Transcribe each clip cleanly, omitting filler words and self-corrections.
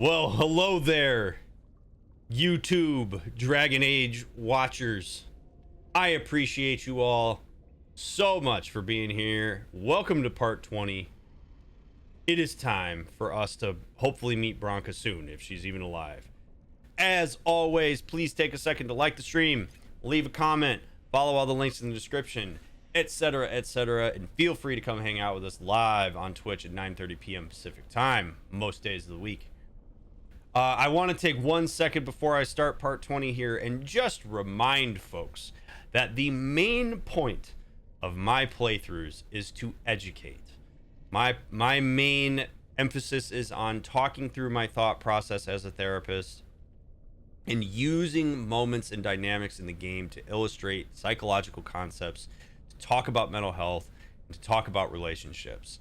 Well, hello there, YouTube Dragon Age watchers. I appreciate you all so much for being here. Welcome to part 20. It is time for us to hopefully meet Branca soon, if she's even alive. As always, please take a second to like the stream, leave a comment, follow all the links in the description, etc., etc., and feel free to come hang out with us live on Twitch at 9:30 p.m. Pacific time, most days of the week. I want to take 1 second before I start part 20 here and just remind folks that the main point of my playthroughs is to educate. My main emphasis is on talking through my thought process as a therapist and using moments and dynamics in the game to illustrate psychological concepts, to talk about mental health, and to talk about relationships.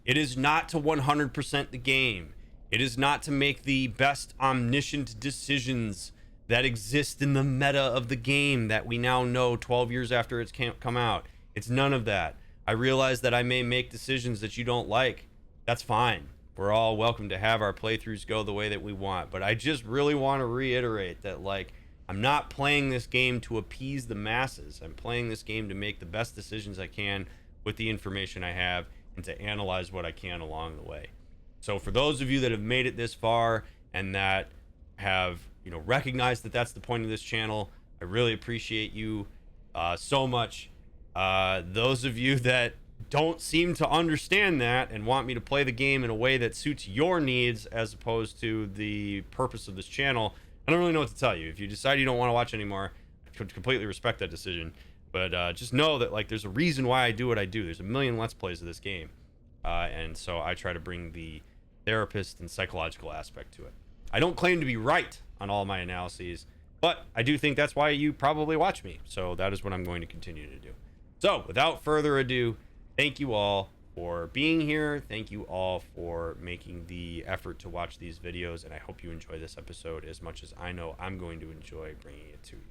It is not to 100% the game. It is not to make the best omniscient decisions that exist in the meta of the game that we now know 12 years after it's come out. It's none of that. I realize that I may make decisions that you don't like. That's fine. We're all welcome to have our playthroughs go the way that we want. But I just really want to reiterate that, like, I'm not playing this game to appease the masses. I'm playing this game to make the best decisions I can with the information I have and to analyze what I can along the way. So for those of you that have made it this far and that have, recognized that that's the point of this channel, I really appreciate you so much. Those of you that don't seem to understand that and want me to play the game in a way that suits your needs as opposed to the purpose of this channel, I don't really know what to tell you. If you decide you don't want to watch anymore, I could completely respect that decision. But just know that, like, there's a reason why I do what I do. There's a million Let's Plays of this game. And so I try to bring the therapist and psychological aspect to it. I don't claim to be right on all my analyses, but I do think that's why you probably watch me. So that is what I'm going to continue to do. So without further ado, thank you all for being here. Thank you all for making the effort to watch these videos. And I hope you enjoy this episode as much as I know I'm going to enjoy bringing it to you.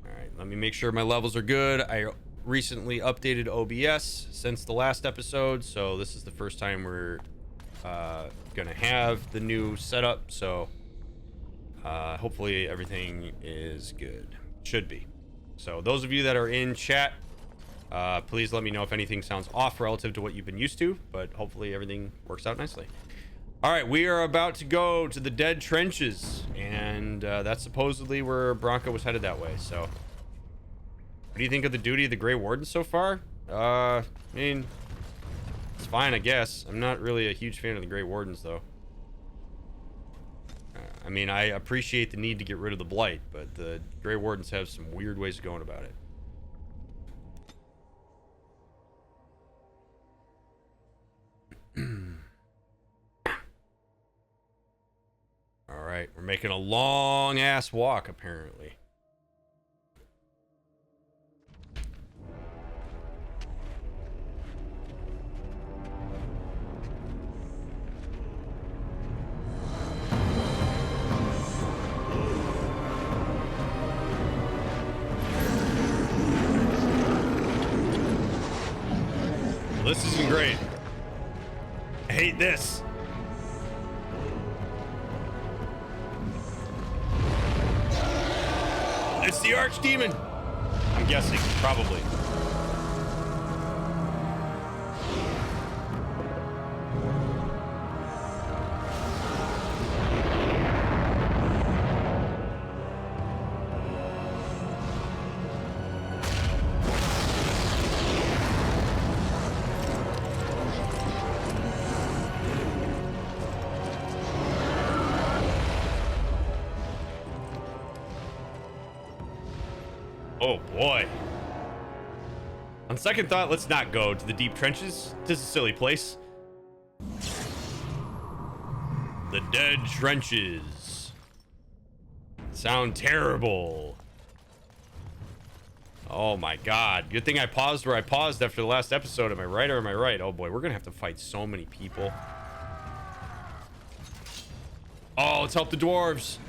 All right, let me make sure my levels are good. I recently updated OBS since the last episode, so this is the first time we're gonna have the new setup, so hopefully everything is good. Should be. So those of you that are in chat, please let me know if anything sounds off relative to what you've been used to, but hopefully everything works out nicely. All right, we are about to go to the Dead Trenches, and that's supposedly where Branca was headed that way. So what do you think of the duty of the Grey Wardens so far? I mean, it's fine, I guess. I'm not really a huge fan of the Grey Wardens, though. I mean, I appreciate the need to get rid of the Blight, but the Grey Wardens have some weird ways of going about it. All right, we're making a long-ass walk, apparently. This isn't great. I hate this. It's the Archdemon. I'm guessing, probably. Oh boy. On second thought, let's not go to the deep trenches. This is a silly place. The Dead Trenches. Sound terrible. Oh my god. Good thing I paused where I paused after the last episode. Am I right or am I right? Oh boy, we're gonna have to fight so many people. Oh, let's help the dwarves.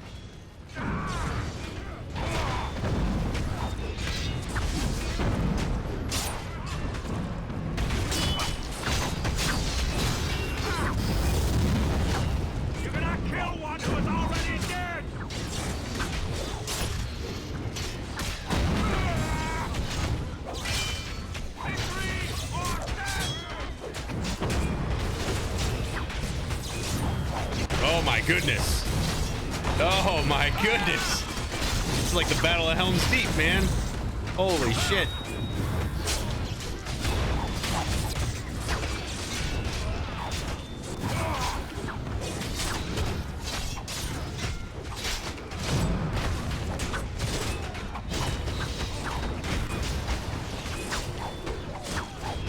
goodness. Oh my goodness. It's like the Battle of Helm's Deep, man. Holy shit.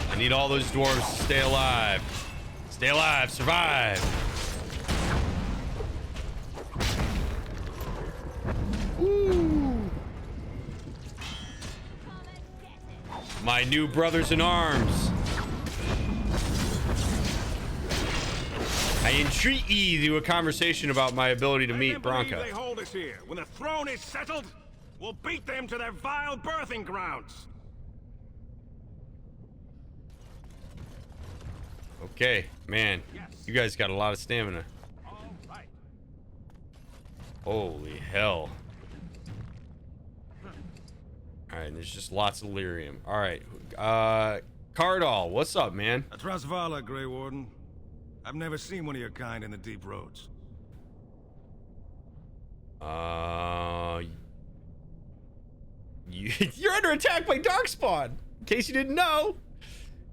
I need all those dwarves to stay alive. Stay alive, survive. Woo. My new brothers in arms. I entreat ye to a conversation about my ability to meet Branca. They hold us here. When the throne is settled, we'll beat them to their vile birthing grounds. Okay, man, Yes. you guys got a lot of stamina. All right. Holy hell. Alright, there's just lots of lyrium. Alright, Cardall, what's up, man? A Trasvala, Grey Warden. I've never seen one of your kind in the deep roads. You're under attack by Darkspawn, in case you didn't know.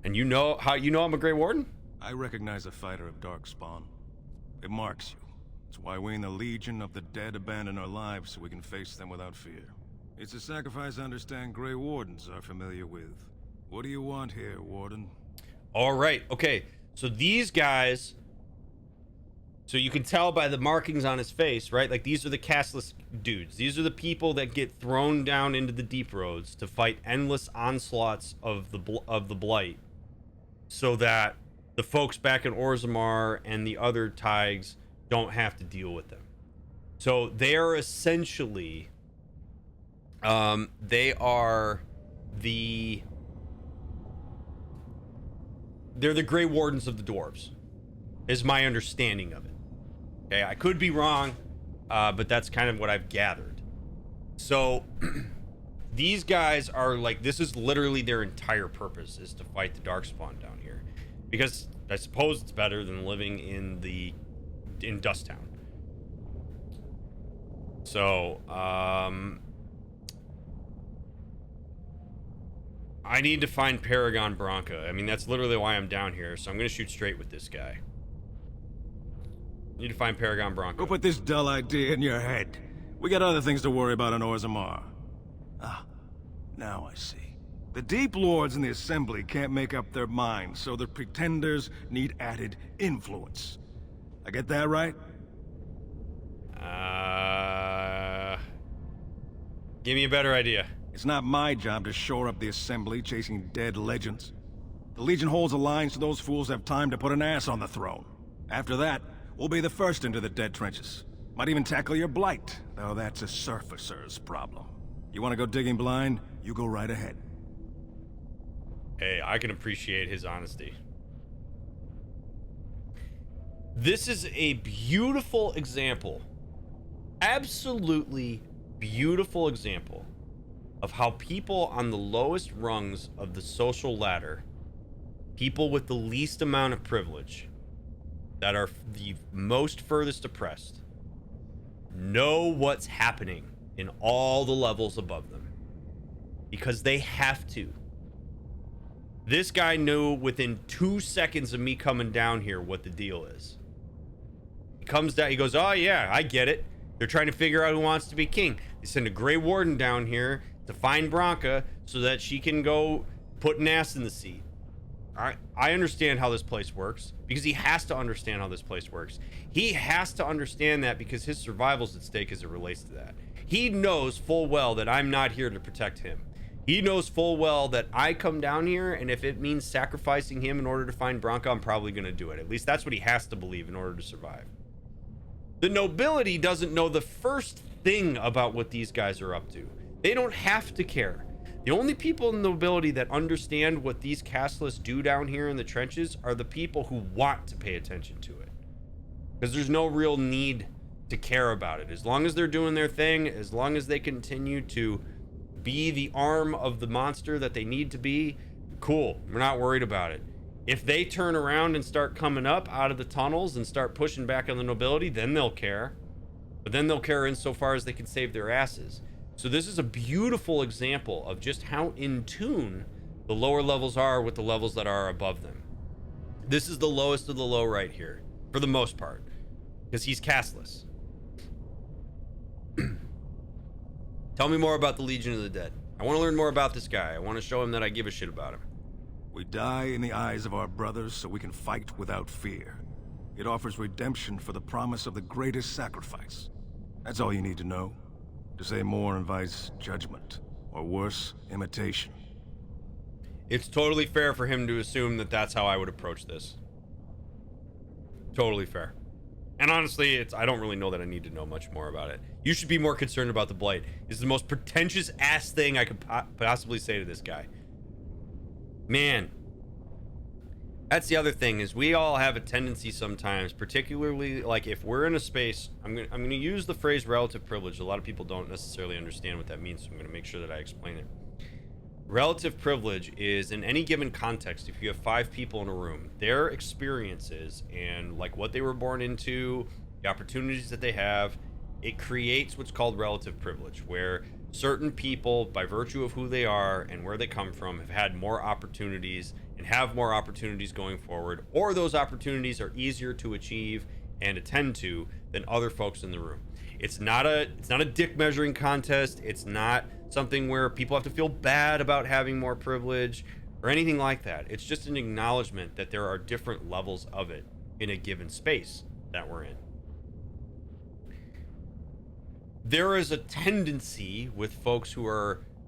And you know how you know I'm a Grey Warden? I recognize a fighter of Darkspawn. It marks you. It's why we in the Legion of the Dead abandon our lives so we can face them without fear. It's a sacrifice I understand Grey Wardens are familiar with. What do you want here, Warden? All right, okay. So these guys, so you can tell by the markings on his face, right? Like these are the castless dudes. These are the people that get thrown down into the deep roads to fight endless onslaughts of the blight, so that the folks back in Orzammar and the other Tigers don't have to deal with them. So they are essentially, they're the Grey Wardens of the dwarves, is my understanding of it. Okay, I could be wrong, but that's kind of what I've gathered. So these guys are like, this is literally their entire purpose, is to fight the Darkspawn down here, because I suppose it's better than living in Dust Town. So I need to find Paragon Branca. I mean, that's literally why I'm down here, so I'm gonna shoot straight with this guy. Need to find Paragon Branca. Go put this dull idea in your head. We got other things to worry about in Orzammar. Ah, now I see. The Deep Lords in the Assembly can't make up their minds, so the Pretenders need added influence. I get that right? Give me a better idea. It's not my job to shore up the Assembly chasing dead legends. The Legion holds a line so those fools have time to put an ass on the throne. After that, we'll be the first into the dead trenches. Might even tackle your blight, though that's a surfacer's problem. You want to go digging blind? You go right ahead. Hey, I can appreciate his honesty. This is a beautiful example, absolutely beautiful example of how people on the lowest rungs of the social ladder, people with the least amount of privilege, that are the most furthest oppressed, know what's happening in all the levels above them, because they have to. This guy knew within 2 seconds of me coming down here what the deal is. He comes down, he goes, oh yeah, I get it. They're trying to figure out who wants to be king. They send a Grey Warden down here to find Branca so that she can go put an ass in the seat. I understand how this place works, because he has to understand how this place works. He has to understand that because his survival's at stake as it relates to that. He knows full well that I'm not here to protect him. He knows full well that I come down here, and if it means sacrificing him in order to find Branca, I'm probably going to do it. At least that's what he has to believe in order to survive. The nobility doesn't know the first thing about what these guys are up to. They don't have to care. The only people in the nobility that understand what these castless do down here in the trenches are the people who want to pay attention to it. Because there's no real need to care about it. As long as they're doing their thing, as long as they continue to be the arm of the monster that they need to be, cool. We're not worried about it. If they turn around and start coming up out of the tunnels and start pushing back on the nobility, then they'll care. But then they'll care insofar as they can save their asses. So this is a beautiful example of just how in tune the lower levels are with the levels that are above them. This is the lowest of the low right here, for the most part, because he's castless. Tell me more about the Legion of the Dead. I want to learn more about this guy. I want to show him that I give a shit about him. We die in the eyes of our brothers so we can fight without fear. It offers redemption for the promise of the greatest sacrifice. That's all you need to know. To say more invites judgment, or worse, imitation. It's totally fair for him to assume that that's how I would approach this. Totally fair. And honestly, I don't really know that I need to know much more about it. You should be more concerned about the blight. It's the most pretentious ass thing I could possibly say to this guy. Man. That's the other thing, is we all have a tendency sometimes, particularly like if we're in a space, I'm gonna use the phrase relative privilege. A lot of people don't necessarily understand what that means, so I'm gonna make sure that I explain it. Relative privilege is, in any given context, if you have 5 people in a room, their experiences and like what they were born into, the opportunities that they have, it creates what's called relative privilege, where certain people, by virtue of who they are and where they come from, have had more opportunities and have more opportunities going forward, or those opportunities are easier to achieve and attend to than other folks in the room. It's not a dick measuring contest. It's not something where people have to feel bad about having more privilege or anything like that. It's just an acknowledgement that there are different levels of it in a given space that we're in. There is a tendency with folks who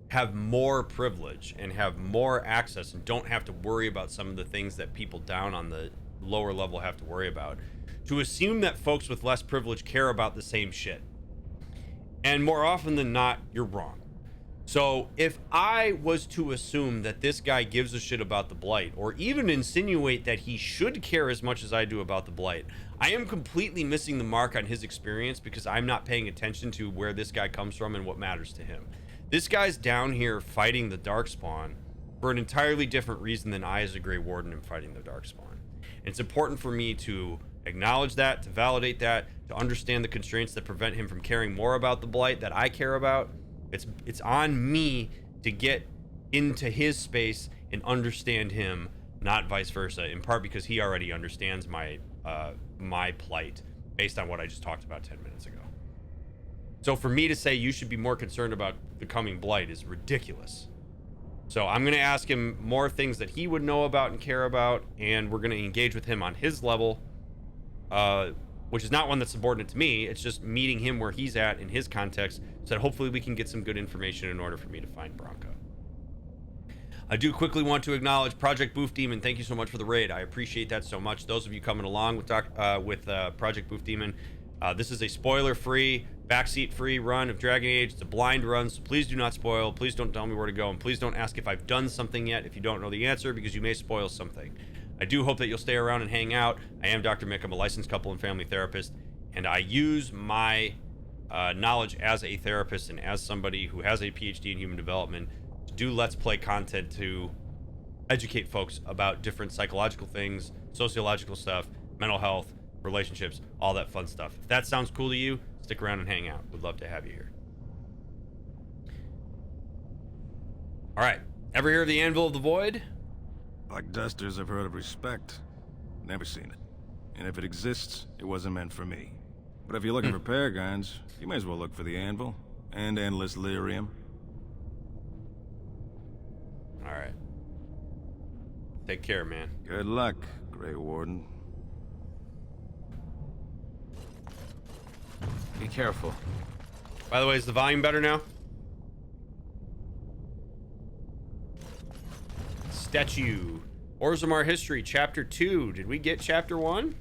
have more privilege and have more access and don't have to worry about some of the things that people down on the lower level have to worry about, to assume that folks with less privilege care about the same shit. And more often than not, you're wrong. So if I was to assume that this guy gives a shit about the blight, or even insinuate that he should care as much as I do about the blight, I am completely missing the mark on his experience, because I'm not paying attention to where this guy comes from and what matters to him. This guy's down here fighting the Darkspawn for an entirely different reason than I, as a Grey Warden, am fighting the Darkspawn. And it's important for me to acknowledge that, to validate that, to understand the constraints that prevent him from caring more about the blight that I care about. It's on me to get into his space and understand him, not vice versa, in part because he already understands my plight based on what I just talked about 10 minutes ago. So for me to say you should be more concerned about the coming blight is ridiculous. So I'm going to ask him more things that he would know about and care about, and we're going to engage with him on his level, which is not one that's subordinate to me. It's just meeting him where he's at in his context, so that hopefully we can get some good information in order for me to find Branca. I do quickly want to acknowledge Project Boof Demon. Thank you so much for the raid. I appreciate that so much. Those of you coming along with Project Boof Demon, this is a spoiler-free, backseat-free run of Dragon Age. It's a blind run, so please do not spoil. Please don't tell me where to go, and please don't ask if I've done something yet if you don't know the answer, because you may spoil something. I do hope that you'll stay around and hang out. I am DrMick. I'm a licensed couple and family therapist, and I use my knowledge as a therapist and as somebody who has a PhD in human development to do Let's Play content to educate folks about different psychological things, sociological stuff, mental health, relationships, all that fun stuff. If that sounds cool to you, stick around and hang out. We'd love to have you here. All right. Ever hear of the Anvil of the Void? Like dusters, I've heard of respect. Never seen it. And if it exists, it wasn't meant for me. But if you're looking for paragons, you may as well look for the Anvil. And endless lyrium. Alright. Take care, man. Good luck, Grey Warden. Be careful. By the way, is the volume better now? Statue. Orzammar History, Chapter 2. Did we get Chapter 1?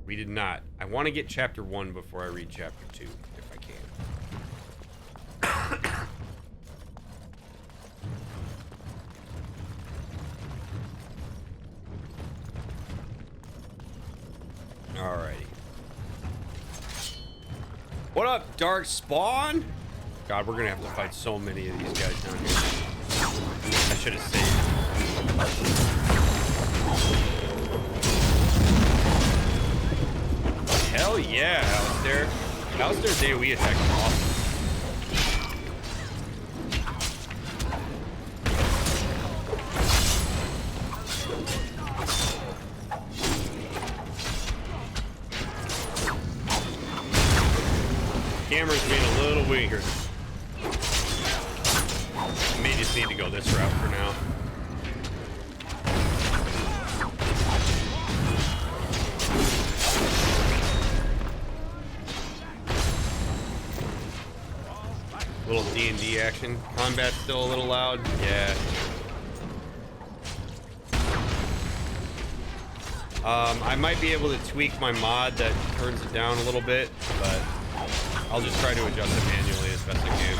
We did not. I want to get Chapter 1 before I read Chapter 2, if I can. Alrighty. What up, Dark Spawn? God, we're gonna have to fight so many of these guys down here. I should have saved. Hell yeah, Alistair. Alistair's AoE attack is awesome. Camera's being a little weaker. May just need to go this route for now. Little D&D action. Combat's still a little loud. Yeah. I might be able to tweak my mod that turns it down a little bit, but I'll just try to adjust it manually as best I can.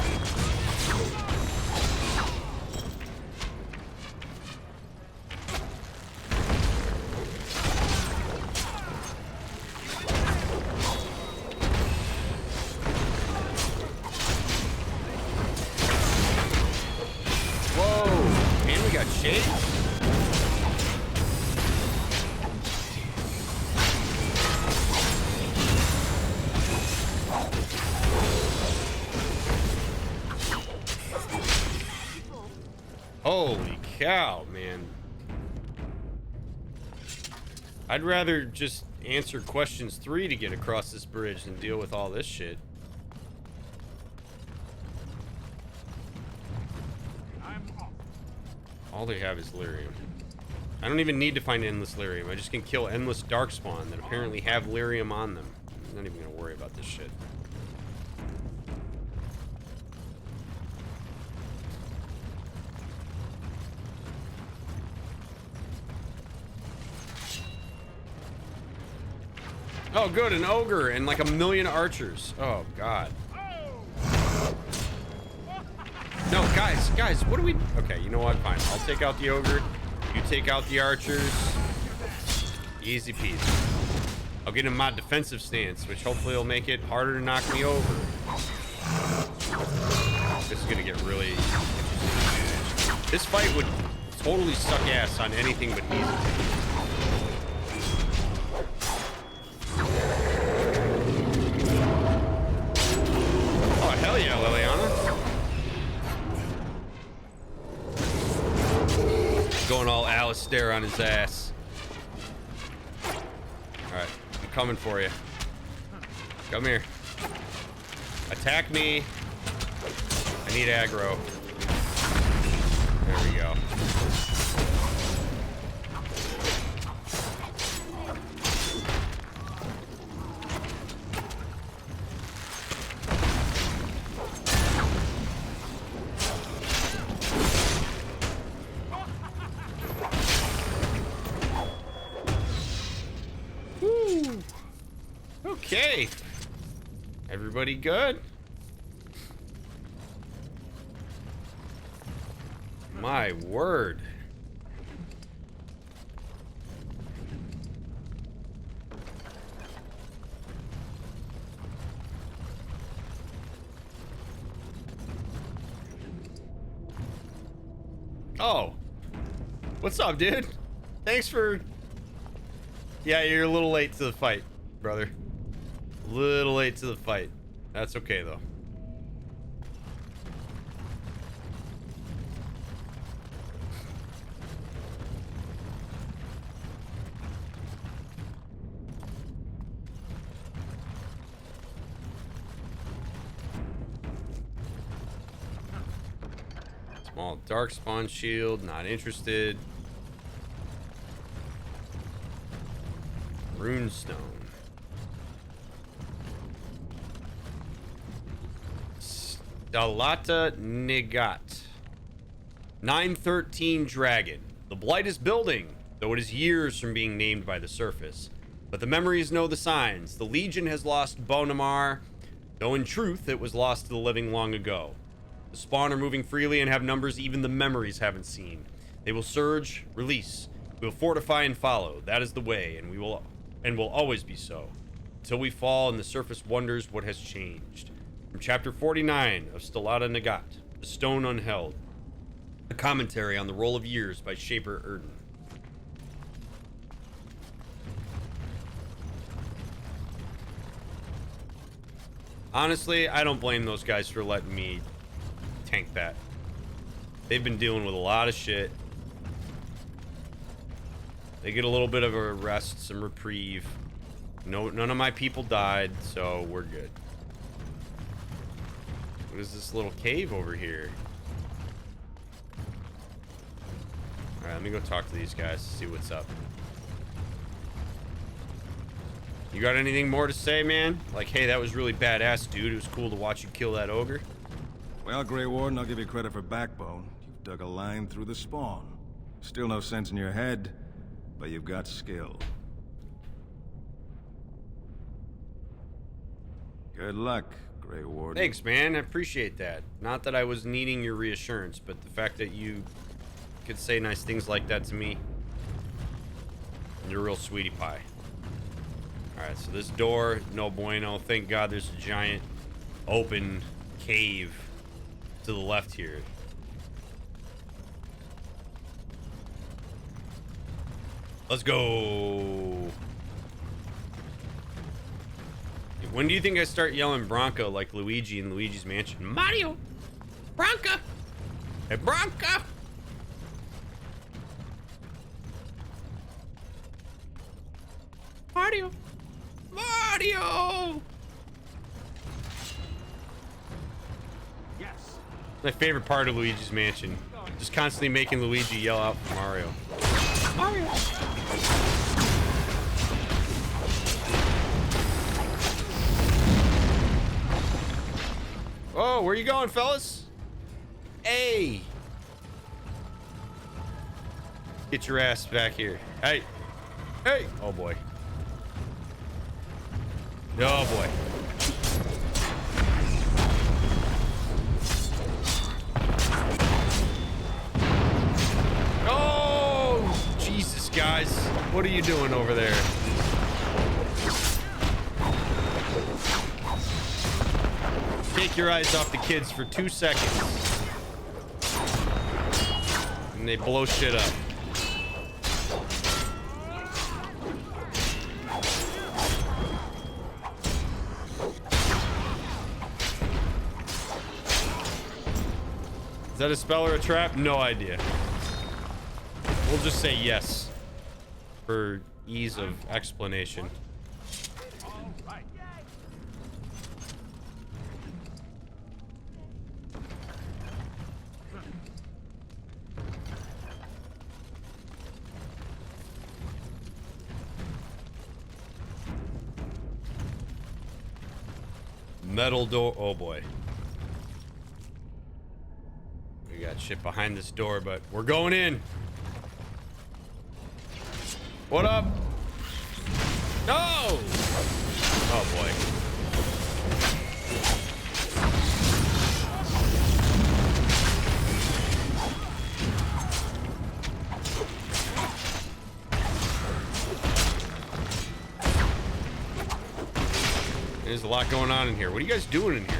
Whoa! And we got shades? Holy cow, man. I'd rather just answer questions 3 to get across this bridge than deal with all this shit. All they have is lyrium. I don't even need to find endless lyrium. I just can kill endless darkspawn that apparently have lyrium on them. I'm not even gonna worry about this shit. Oh, good, an ogre and like a million archers. Oh, God. No, guys, what do we... Okay, you know what? Fine. I'll take out the ogre. You take out the archers. Easy peasy. I'll get in my defensive stance, which hopefully will make it harder to knock me over. This is gonna get really... This fight would totally suck ass on anything but easy. Hell yeah, Liliana. Going all Alistair on his ass. Alright, I'm coming for you. Come here. Attack me. I need aggro. There we go. Okay. Everybody good? My word. Oh. What's up, dude? Thanks for... Yeah, you're a little late to the fight, brother. A little late to the fight. That's okay, though. Small darkspawn shield, not interested. Runestone. Dalata Negat. 913 Dragon. The blight is building, though it is years from being named by the surface. But the memories know the signs. The Legion has lost Bonamar, though in truth it was lost to the living long ago. The spawn are moving freely and have numbers even the memories haven't seen. They will surge, release. We will fortify and follow. That is the way, and will always be so. Until we fall and the surface wonders what has changed. From Chapter 49 of Stellata Nagat, The Stone Unheld. A commentary on the Roll of Years by Shaper Erden. Honestly, I don't blame those guys for letting me tank that. They've been dealing with a lot of shit. They get a little bit of a rest, some reprieve. No, none of my people died, so we're good. What is this little cave over here? Alright, let me go talk to these guys, see what's up. You got anything more to say, man? Like, hey, that was really badass, dude. It was cool to watch you kill that ogre. Well, Grey Warden, I'll give you credit for backbone. You've dug a line through the spawn. Still no sense in your head, but you've got skill. Good luck, Grey Warden. Thanks, man. I appreciate that. Not that I was needing your reassurance, but the fact that you could say nice things like that to me. You're a real sweetie pie. Alright, so this door, no bueno. Thank God there's a giant open cave to the left here. Let's go. When do you think I start yelling Branca like Luigi in Luigi's Mansion? Mario! Branca! Hey, Branca! Mario! Mario! Yes. My favorite part of Luigi's Mansion. Just constantly making Luigi yell out for Mario. Mario! Oh, where you going, fellas? Hey! Get your ass back here. Hey! Hey! Oh boy. Oh boy. Oh! Jesus, guys. What are you doing over there? Take your eyes off the kids for 2 seconds. And they blow shit up. Is that a spell or a trap? No idea. We'll just say yes for ease of explanation. Metal door. Oh boy. We got shit behind this door, but we're going in. What up? No! Oh boy. There's a lot going on in here. What are you guys doing in here?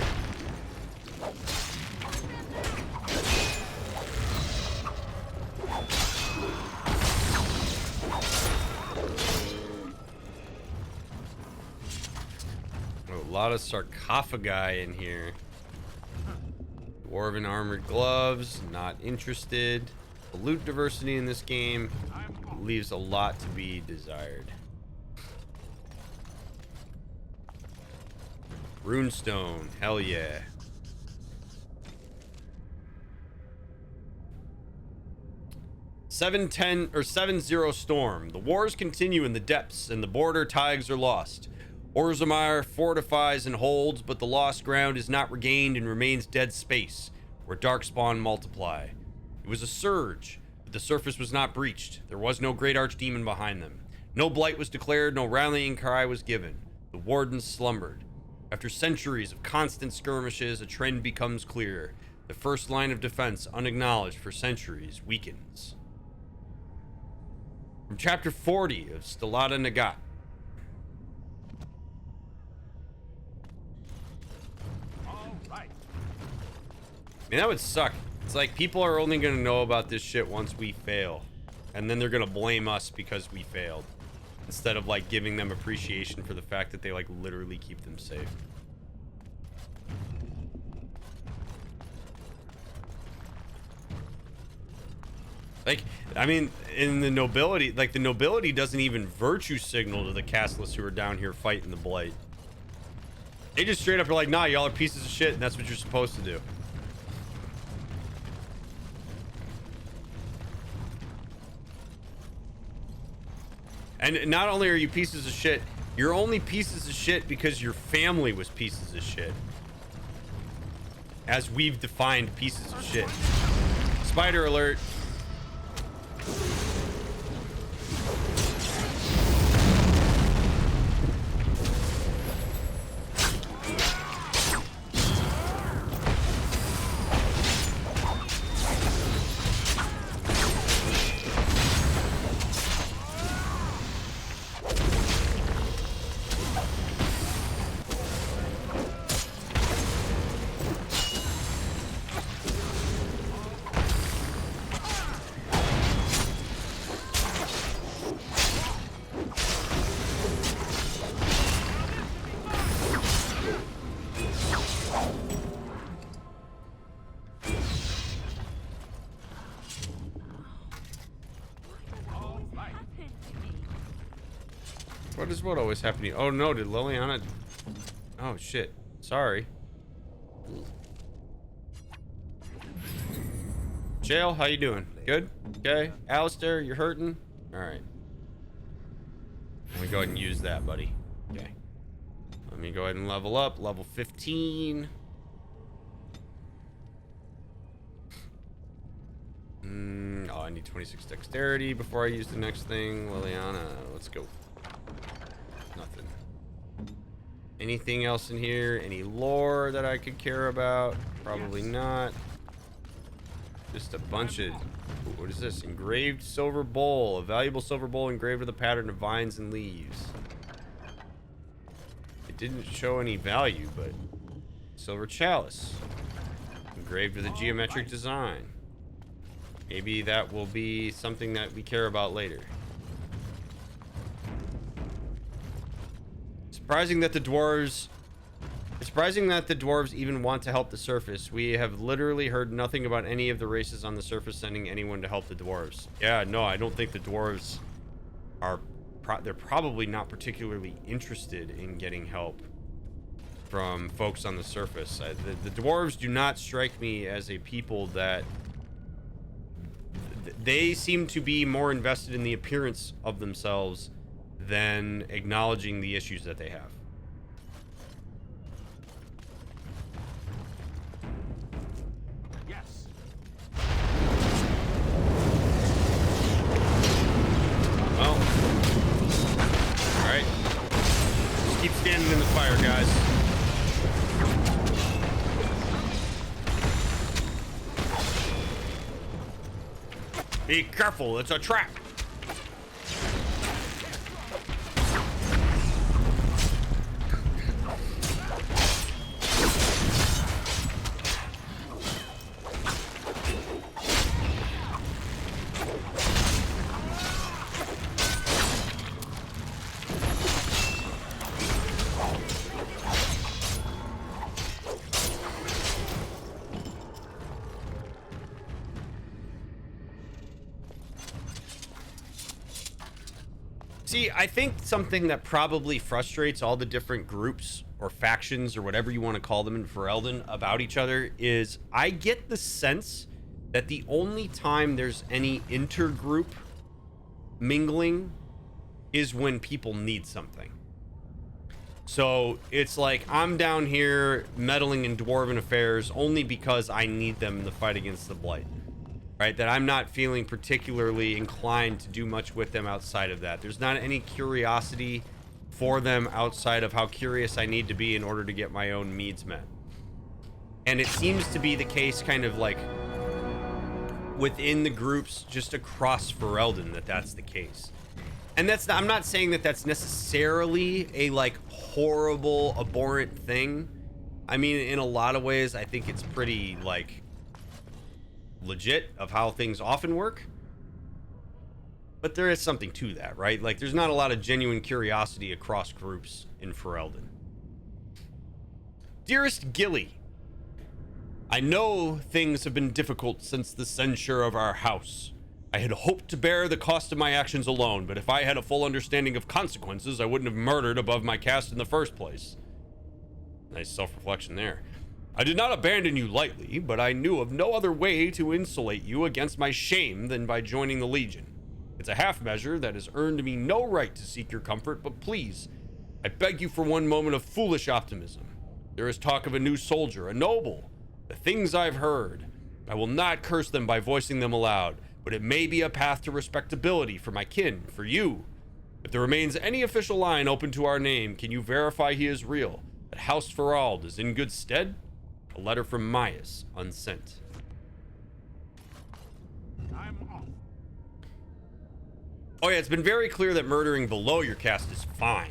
A lot of sarcophagi in here. Dwarven armored gloves, not interested. The loot diversity in this game leaves a lot to be desired. Runestone, hell yeah. or 7-0 storm. The wars continue in the depths, and the border tigers are lost. Orzammar fortifies and holds, but the lost ground is not regained and remains dead space, where darkspawn multiply. It was a surge, but the surface was not breached. There was no great archdemon behind them. No blight was declared, no rallying cry was given. The wardens slumbered. After centuries of constant skirmishes, a trend becomes clear. The first line of defense, unacknowledged for centuries, weakens. From Chapter 40 of Stellata Nagat. mean, that would suck. It's like people are only gonna know about this shit once we fail, and then they're gonna blame us because we failed, instead of like giving them appreciation for the fact that they like literally keep them safe. Like, I mean, in the nobility, like the nobility doesn't even virtue signal to the castless who are down here fighting the blight. They just straight up are like, nah, y'all are pieces of shit, and that's what you're supposed to do. And not only are you pieces of shit, you're only pieces of shit because your family was pieces of shit. As we've defined pieces of shit. Spider alert. What is what always happening? Oh no, did Liliana... Oh shit. Sorry. Jail, how you doing? Good? Okay. Alistair, you're hurting? Alright. Let me go ahead and use that, buddy. Okay. Let me go ahead and level up. Level 15. Oh, I need 26 dexterity before I use the next thing. Liliana, let's go. Nothing. Anything else in here? Any lore that I could care about? Probably not. Just a bunch of... What is this? Engraved silver bowl. A valuable silver bowl engraved with a pattern of vines and leaves. It didn't show any value, but... Silver chalice. Engraved with a geometric design. Maybe that will be something that we care about later. Surprising that the dwarves even want to help the surface. We have literally heard nothing about any of the races on the surface sending anyone to help the dwarves. Yeah, no, I don't think the dwarves are... they're probably not particularly interested in getting help from folks on the surface. The dwarves do not strike me as a people that... They seem to be more invested in the appearance of themselves than acknowledging the issues that they have. Yes. Well, all right. Just keep standing in the fire, guys. Be careful, it's a trap. See, I think something that probably frustrates all the different groups or factions or whatever you want to call them in Ferelden about each other is I get the sense that the only time there's any intergroup mingling is when people need something. So it's like I'm down here meddling in dwarven affairs only because I need them in the fight against the blight. Right, that I'm not feeling particularly inclined to do much with them outside of that. There's not any curiosity for them outside of how curious I need to be in order to get my own needs met. And it seems to be the case kind of like within the groups just across Ferelden that that's the case. And that's not, I'm not saying that that's necessarily a like horrible, abhorrent thing. I mean, in a lot of ways, I think it's pretty like legit of how things often work. But there is something to that, right? Like, there's not a lot of genuine curiosity across groups in Ferelden. Dearest Gilly, I know things have been difficult since the censure of our house. I had hoped to bear the cost of my actions alone, but if I had a full understanding of consequences, I wouldn't have murdered above my caste in the first place. Nice self-reflection there. I did not abandon you lightly, but I knew of no other way to insulate you against my shame than by joining the Legion. It's a half measure that has earned me no right to seek your comfort, but please, I beg you for one moment of foolish optimism. There is talk of a new soldier, a noble. The things I've heard, I will not curse them by voicing them aloud, but it may be a path to respectability for my kin, for you. If there remains any official line open to our name, can you verify he is real, that House Ferald is in good stead? A letter from Myas, unsent. I'm off. Oh yeah, it's been very clear that murdering below your caste is fine.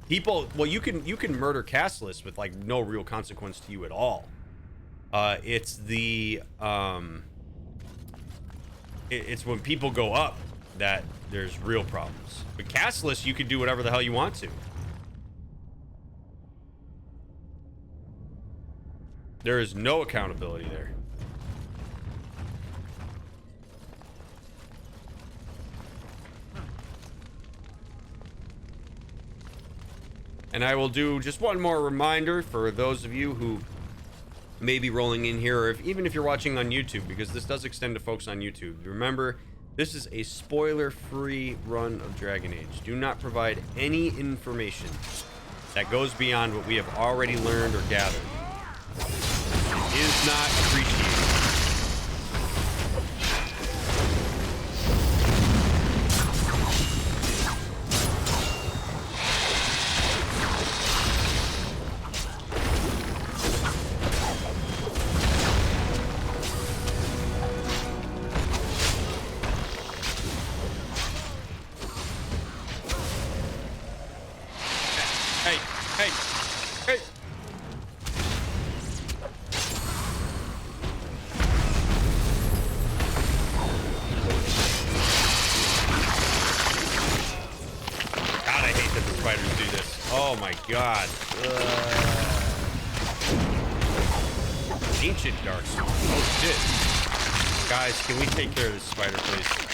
People, well, you can murder casteless with like no real consequence to you at all. It's the it's when people go up that there's real problems. But casteless, you can do whatever the hell you want to. There is no accountability there. And I will do just one more reminder for those of you who may be rolling in here, or even if you're watching on YouTube, because this does extend to folks on YouTube. Remember, this is a spoiler-free run of Dragon Age. Do not provide any information that goes beyond what we have already learned or gathered. It is not appreciated. God. Ancient dark sword. Oh shit. Guys, can we take care of this spider, please?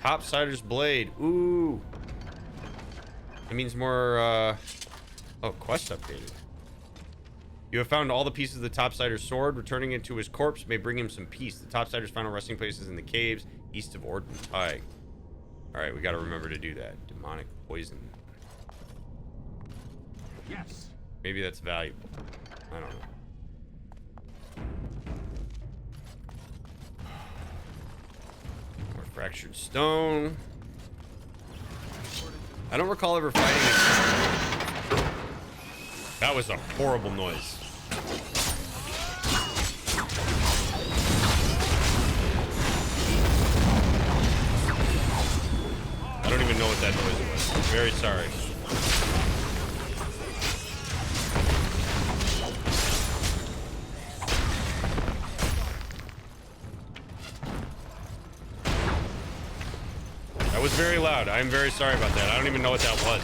Topsider's blade. Ooh. It means more, oh, quest updated. You have found all the pieces of the Topsider's sword. Returning it to his corpse may bring him some peace. The Topsider's final resting place is in the caves east of Orden Tide. Alright, we gotta remember to do that. Demonic poison. Yes. Maybe that's valuable. I don't know. Fractured stone. I don't recall ever fighting it. That was a horrible noise. I don't even know what that noise was. I'm very sorry. That was very loud. I'm very sorry about that. I don't even know what that was.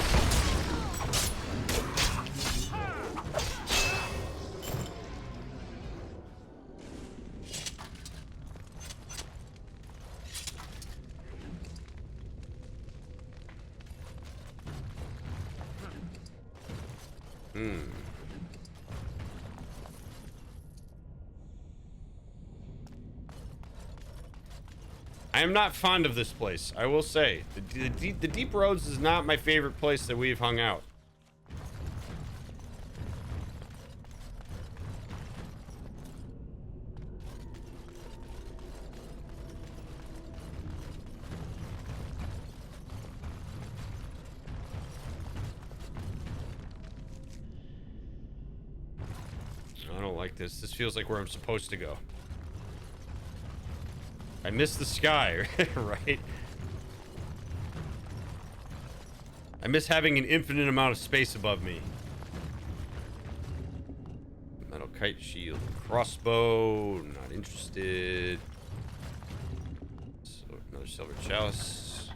I am not fond of this place, I will say. The Deep Roads is not my favorite place that we've hung out. I don't like this. This feels like where I'm supposed to go. I miss the sky, right? I miss having an infinite amount of space above me. Metal kite shield. Crossbow. Not interested. So, another silver chalice.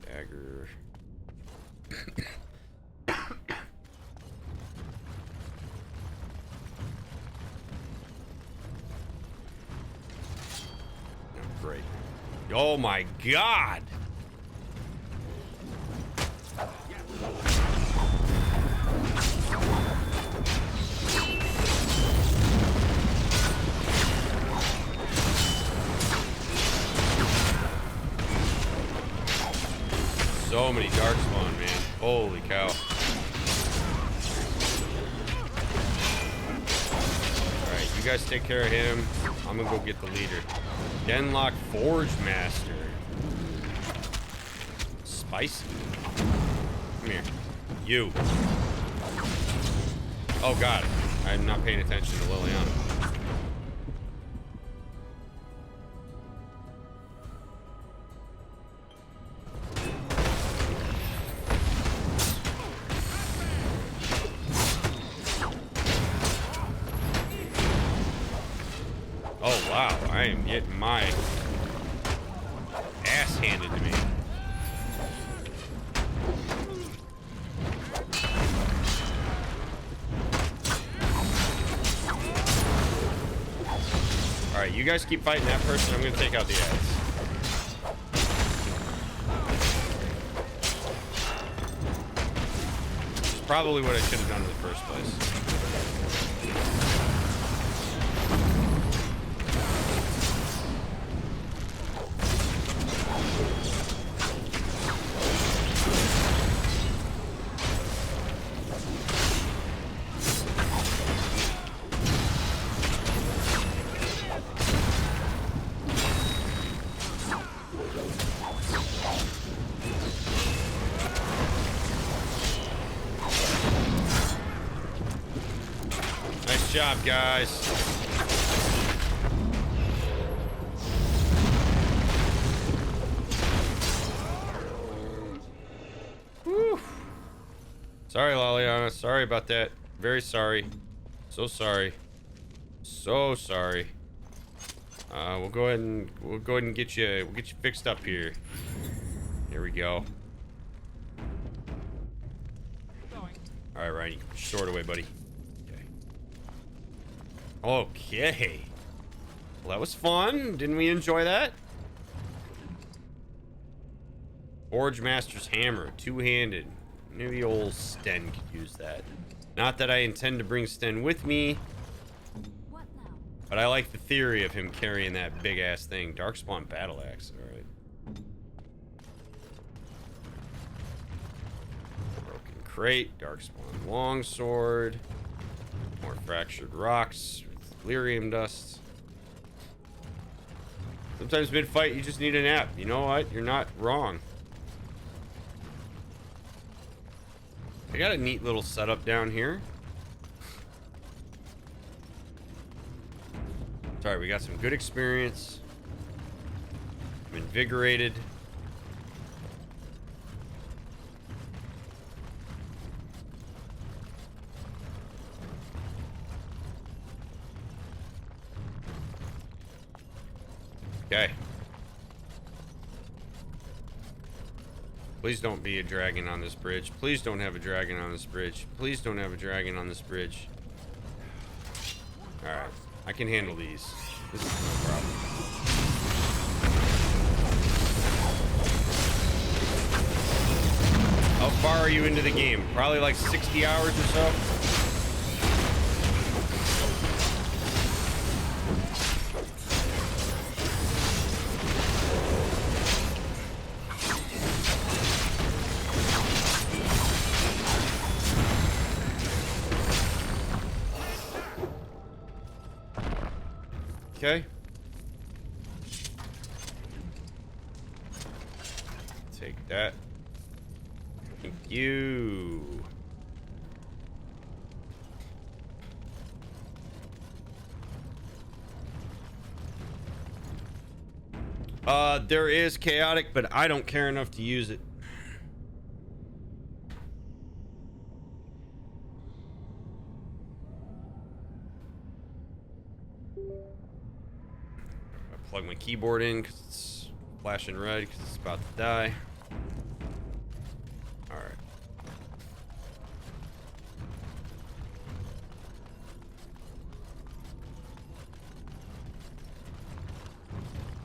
Dagger. Great. Oh my god! So many darkspawn, man. Holy cow. Alright, you guys take care of him. I'm gonna go get the leader. Denlock Forge Master. Spicy. Come here. You. Oh god. I'm not paying attention to Liliana. Oh wow, I am getting my ass handed to me. Alright, you guys keep fighting that person. I'm gonna take out the ads. It's probably what I should have done in the first place. Nice job, guys. Whew. Sorry, Liliana. Sorry about that. Very sorry. So sorry. So sorry. We'll go ahead and get you fixed up here. Here we go. All right, Ryan, you can put your sword away, buddy. Okay. Well, that was fun. Didn't we enjoy that? Forge Master's Hammer, two-handed. Maybe old Sten could use that. Not that I intend to bring Sten with me, but I like the theory of him carrying that big-ass thing. Darkspawn Battle Axe, all right. Broken Crate, Darkspawn Longsword. More Fractured Rocks. Lyrium Dust. Sometimes mid-fight you just need a nap. You know what? You're not wrong. I got a neat little setup down here. Sorry, we got some good experience. I'm invigorated. Okay. Please don't be a dragon on this bridge. Please don't have a dragon on this bridge. Please don't have a dragon on this bridge. Alright. I can handle these. This is no problem. How far are you into the game? Probably like 60 hours or so? Okay. Take that. Thank you. There is chaotic, but I don't care enough to use it. I plug my keyboard in because it's flashing red because it's about to die. All right.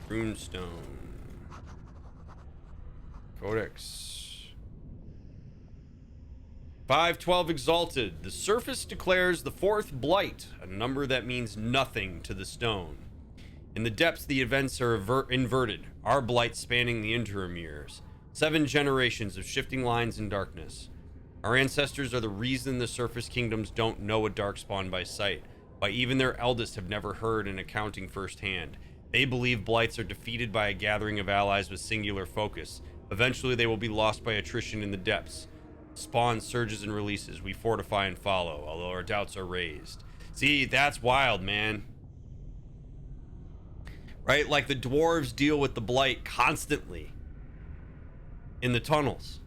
Runestone. Codex. 512 Exalted. The surface declares the fourth blight, a number that means nothing to the stone. In the depths, the events are inverted, our blight spanning the interim years. 7 generations of shifting lines in darkness. Our ancestors are the reason the surface kingdoms don't know a darkspawn by sight, why even their eldest have never heard an accounting firsthand. They believe blights are defeated by a gathering of allies with singular focus. Eventually, they will be lost by attrition in the depths. Spawn surges and releases. We fortify and follow, although our doubts are raised. See, that's wild, man. Right? Like the dwarves deal with the blight constantly in the tunnels.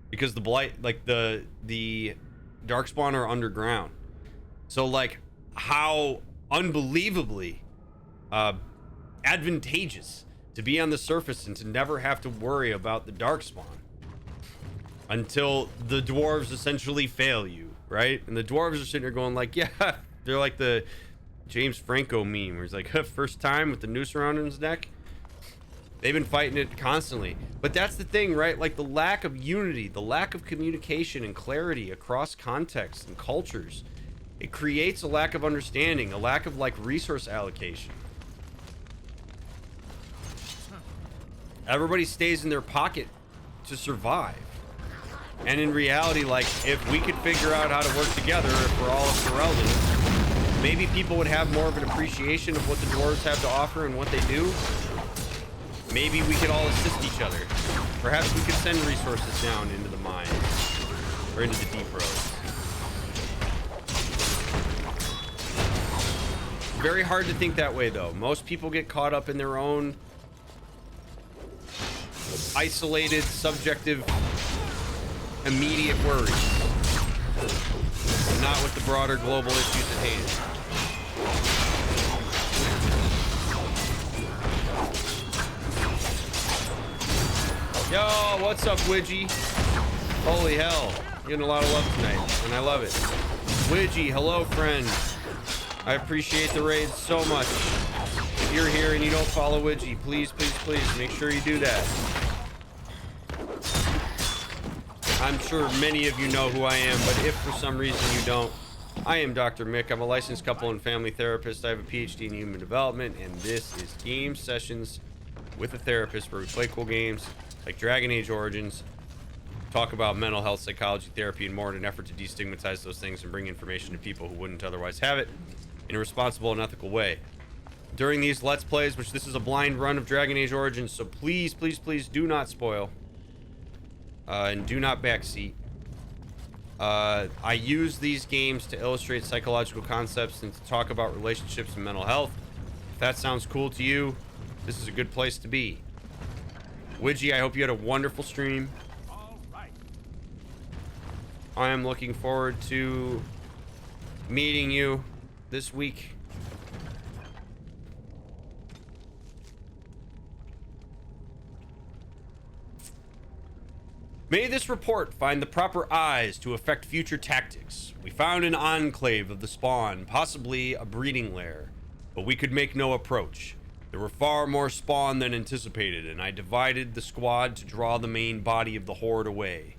Because the blight, like the darkspawn are underground. So like how unbelievably advantageous to be on the surface and to never have to worry about the darkspawn until the dwarves essentially fail you, right? And the dwarves are sitting there going like, yeah, they're like the James Franco meme where he's like, first time with the noose around his neck. They've been fighting it constantly. But that's the thing, right? Like the lack of unity, the lack of communication and clarity across contexts and cultures, it creates a lack of understanding, a lack of like resource allocation. Everybody stays in their pocket to survive. And in reality, like, if we could figure out how to work together, if we're all of Ferelden, maybe people would have more of an appreciation of what the dwarves have to offer and what they do. Maybe we could all assist each other. Perhaps we could send resources down into the mines or into the deep roads. Very hard to think that way, though. Most people get caught up in their own isolated, subjective, immediate worries, and not with the broader global issues at hand. Yo, what's up, Widgie? Holy hell, you're getting a lot of love tonight, and I love it. Widgie, hello, friend. I appreciate the raid so much. If you're here and you don't follow Widgie, please, please, please make sure you do that. I'm sure many of you know who I am, but if for some reason you don't, I am Dr. Mick. I'm a licensed couple and family therapist. I have a PhD in human development, and this is Game Sessions with a Therapist, where we play cool games like Dragon Age Origins, talk about mental health, psychology, therapy, and more in an effort to destigmatize those things and bring information to people who wouldn't otherwise have it in a responsible and ethical way. During these Let's Plays, which this is a blind run of Dragon Age Origins, so please, please, please do not spoil. And do not backseat. I use these games to illustrate psychological concepts and to talk about relationships and mental health. If that sounds cool to you, this is a good place to be. Widgie, I hope you had a wonderful stream. All right. I am looking forward to meeting you this week. May this report find the proper eyes to affect future tactics. We found an enclave of the spawn, possibly a breeding lair, but we could make no approach. There were far more spawn than anticipated, and I divided the squad to draw the main body of the horde away.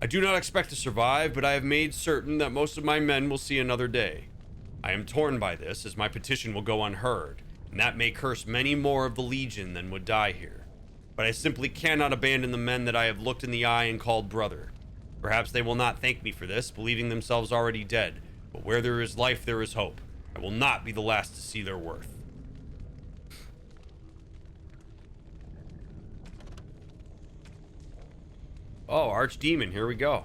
I do not expect to survive, but I have made certain that most of my men will see another day. I am torn by this, as my petition will go unheard, and that may curse many more of the Legion than would die here. But I simply cannot abandon the men that I have looked in the eye and called brother. Perhaps they will not thank me for this, believing themselves already dead, but where there is life, there is hope. I will not be the last to see their worth. Oh, Archdemon, here we go.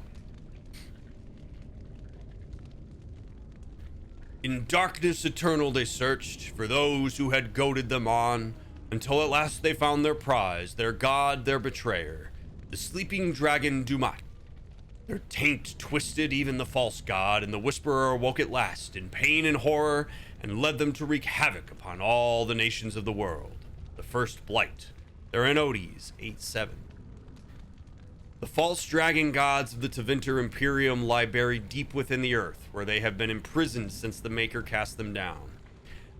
In darkness eternal they searched for those who had goaded them on, until at last they found their prize, their god, their betrayer, the sleeping dragon DrMick. Their taint twisted even the false god, and the whisperer awoke at last in pain and horror and led them to wreak havoc upon all the nations of the world. The first blight, their Enodes 8-7. The false dragon gods of the Tevinter Imperium lie buried deep within the earth, where they have been imprisoned since the Maker cast them down.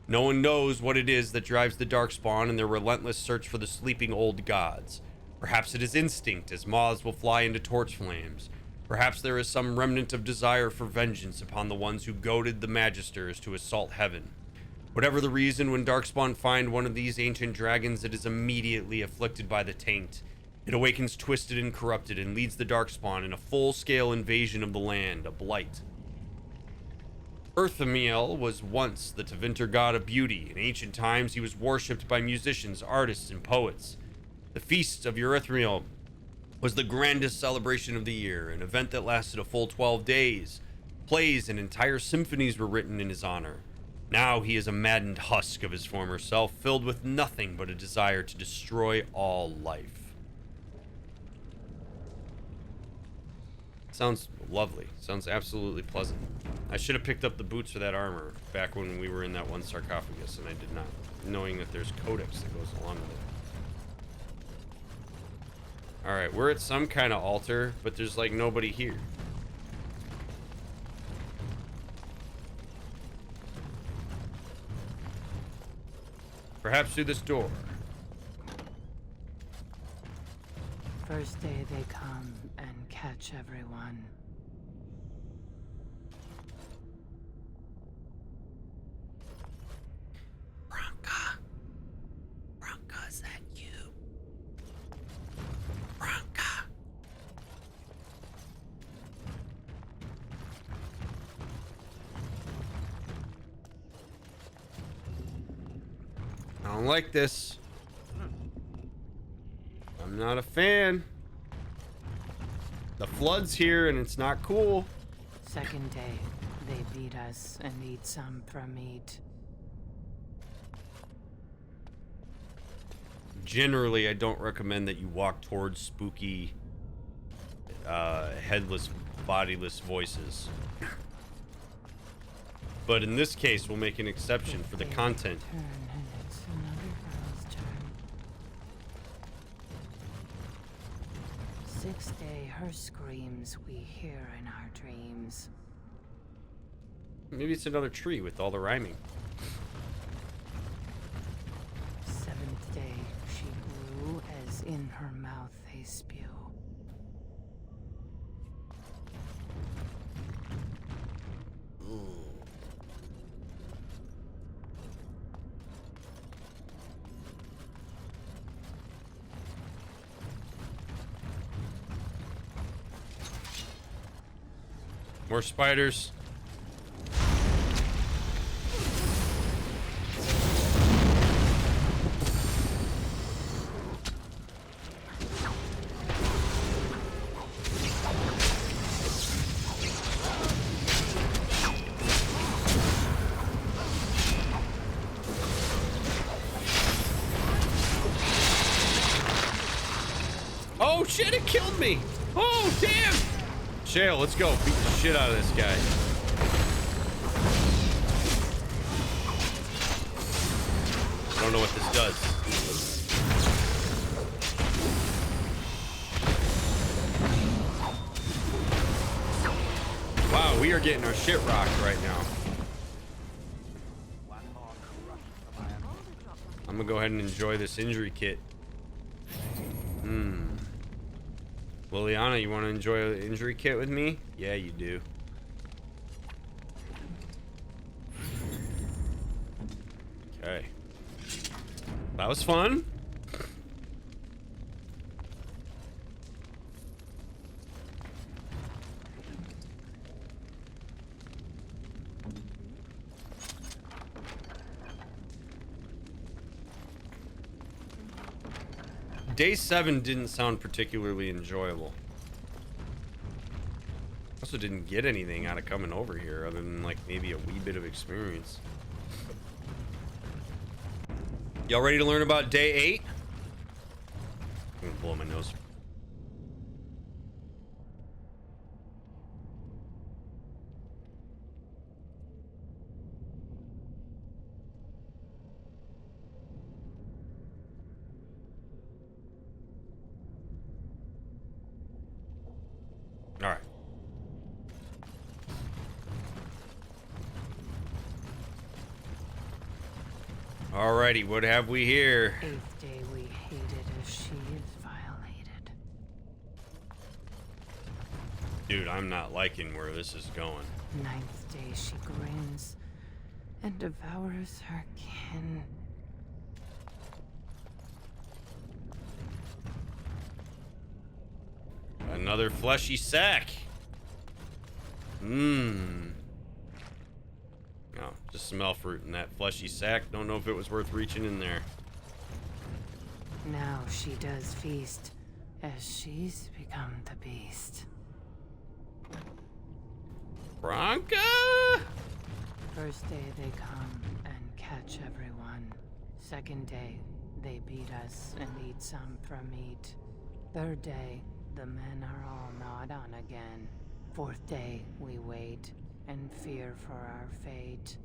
No one knows what it is that drives the Darkspawn in their relentless search for the sleeping old gods. Perhaps it is instinct, as moths will fly into torch flames. Perhaps there is some remnant of desire for vengeance upon the ones who goaded the Magisters to assault heaven. Whatever the reason, when Darkspawn find one of these ancient dragons, it is immediately afflicted by the taint. It awakens twisted and corrupted and leads the Darkspawn in a full-scale invasion of the land, a blight. Earthamiel was once the Tevinter god of beauty. In ancient times, he was worshipped by musicians, artists, and poets. The Feast of Earthamiel was the grandest celebration of the year, an event that lasted a full 12 days. Plays and entire symphonies were written in his honor. Now he is a maddened husk of his former self, filled with nothing but a desire to destroy all life. Sounds lovely. Sounds absolutely pleasant. I should have picked up the boots for that armor back when we were in that one sarcophagus, and I did not, knowing that there's codex that goes along with it. Alright, we're at some kind of altar, but there's like nobody here. Perhaps through this door. First day they come and catch everyone. Branca. Branca, is that you? Branca. I don't like this. I'm not a fan. The flood's here and it's not cool. Second day, they beat us and eat some for meat. Generally, I don't recommend that you walk towards spooky, headless, bodiless voices. But in this case, we'll make an exception for the content. Turn and it's another girl's turn. Sixth day, her screams we hear in our dreams. Maybe it's another tree with all the rhyming. Seventh day, she grew as in her mouth they spew. More spiders. Oh shit, it killed me! Oh damn! Shale, let's go. Beat the shit out of this guy. I don't know what this does. Wow, we are getting our shit rocked right now. I'm gonna go ahead and enjoy this injury kit. Liliana, you want to enjoy an injury kit with me? Yeah, you do. Okay. That was fun. Day 7 didn't sound particularly enjoyable. Also didn't get anything out of coming over here other than like maybe a wee bit of experience. Y'all ready to learn about day 8? I'm gonna blow my nose. All right. Alrighty, what have we here? 8th day we hated as she is violated. Dude, I'm not liking where this is going. 9th day she grins and devours her kin. Another fleshy sack. Mmm. Oh, just smell fruit in that fleshy sack. Don't know if it was worth reaching in there. Now she does feast as she's become the beast. Branca? First day they come and catch everyone. 2nd day they beat us and eat some from meat. 3rd day the men are all gnawed on again. 4th day we wait and fear for our fate.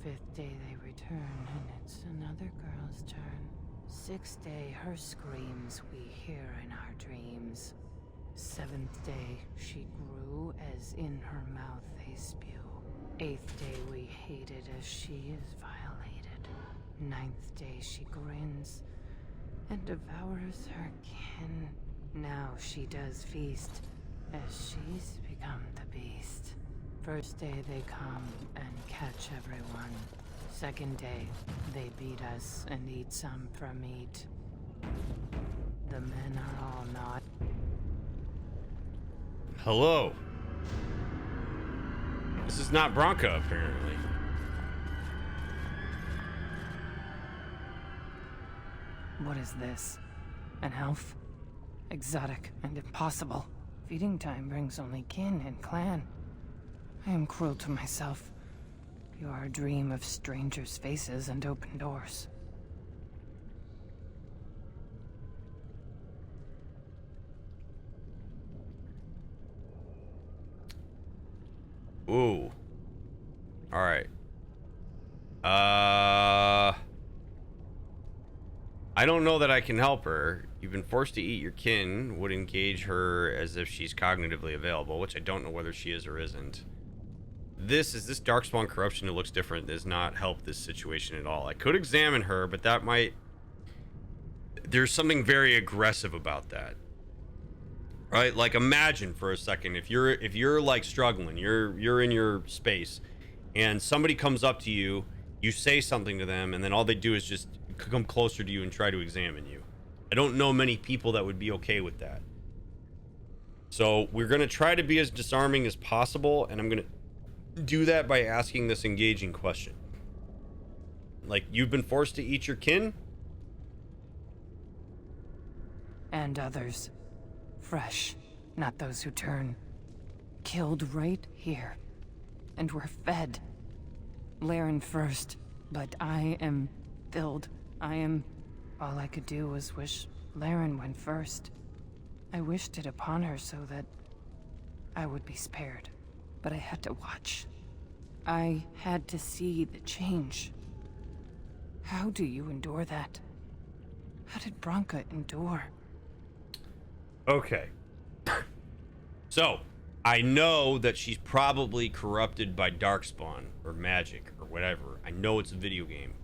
5th day they return and it's another girl's turn. 6th day her screams we hear in our dreams. 7th day she grew as in her mouth they spew. 8th day we hated as she is violated. 9th day she grins and devours her kin. Now she does feast as she's become the beast. 1st day they come and catch everyone. 2nd day they beat us and eat some from meat. The men are all gnawed. Hello. This is not Branca, apparently. What is this? An elf? Exotic and impossible. Feeding time brings only kin and clan. I am cruel to myself. You are a dream of strangers' faces and open doors. Ooh. All right. I don't know that I can help her. You've been forced to eat your kin. Would engage her as if she's cognitively available, which I don't know whether she is or isn't. This darkspawn corruption that looks different does not help this situation at all. I could examine her, but that might... There's something very aggressive about that. Right? Like, imagine for a second if you're like struggling, you're in your space, and somebody comes up to you, you say something to them, and then all they do is just come closer to you and try to examine you. I don't know many people that would be okay with that. So we're gonna try to be as disarming as possible, and I'm gonna do that by asking this engaging question. Like, you've been forced to eat your kin? And others. Fresh, not those who turn. Killed right here. And were fed. Laren first, but I am filled. All I could do was wish Laren went first. I wished it upon her so that I would be spared. But I had to watch. I had to see the change. How do you endure that? How did Branca endure? Okay. So, I know that she's probably corrupted by darkspawn or magic or whatever. I know it's a video game.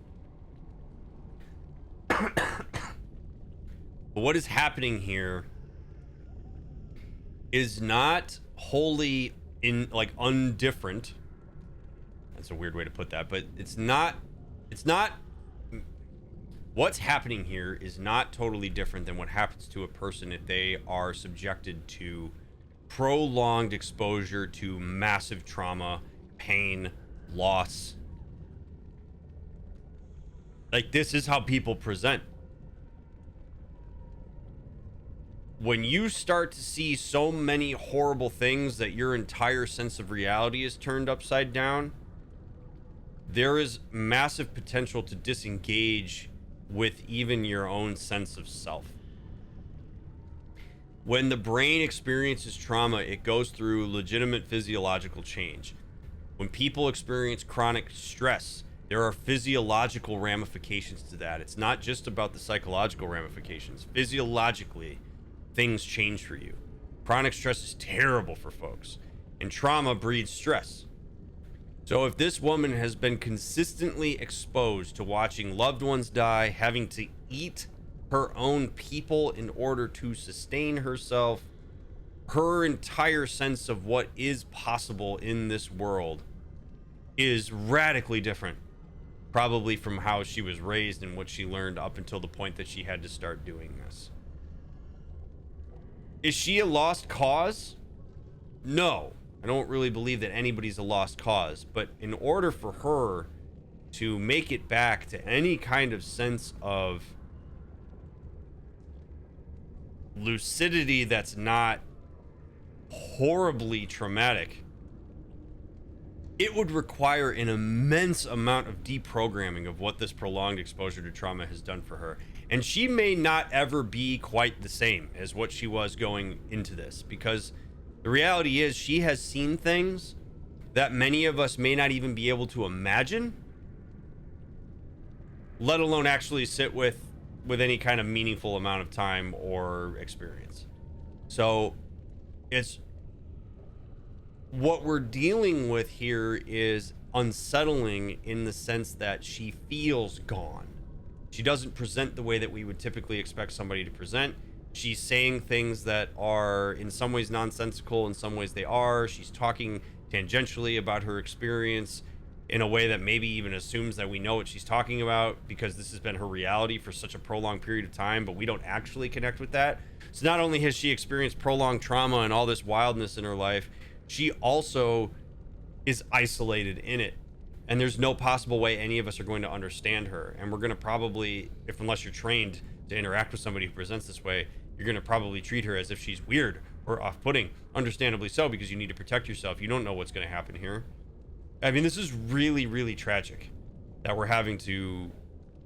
But what is happening here is not wholly undifferent. That's a weird way to put that, but it's not what's happening here is not totally different than what happens to a person if they are subjected to prolonged exposure to massive trauma, pain, loss. Like, this is how people present. When you start to see so many horrible things that your entire sense of reality is turned upside down, there is massive potential to disengage with even your own sense of self. When the brain experiences trauma, it goes through legitimate physiological change. When people experience chronic stress, there are physiological ramifications to that. It's not just about the psychological ramifications. Physiologically, things change for you. Chronic stress is terrible for folks, and trauma breeds stress. So if this woman has been consistently exposed to watching loved ones die, having to eat her own people in order to sustain herself, her entire sense of what is possible in this world is radically different, probably from how she was raised and what she learned up until the point that she had to start doing this. Is she a lost cause? No, I don't really believe that anybody's a lost cause, but in order for her to make it back to any kind of sense of lucidity that's not horribly traumatic, it would require an immense amount of deprogramming of what this prolonged exposure to trauma has done for her. And she may not ever be quite the same as what she was going into this, because the reality is she has seen things that many of us may not even be able to imagine, let alone actually sit with any kind of meaningful amount of time or experience. So it's what we're dealing with here is unsettling in the sense that she feels gone. She doesn't present the way that we would typically expect somebody to present. She's saying things that are in some ways nonsensical, in some ways they are. She's talking tangentially about her experience in a way that maybe even assumes that we know what she's talking about because this has been her reality for such a prolonged period of time, but we don't actually connect with that. So not only has she experienced prolonged trauma and all this wildness in her life, she also is isolated in it. And there's no possible way any of us are going to understand her. And we're going to probably, unless you're trained to interact with somebody who presents this way, you're going to probably treat her as if she's weird or off-putting. Understandably so, because you need to protect yourself. You don't know what's going to happen here. I mean, this is really, really tragic that we're having to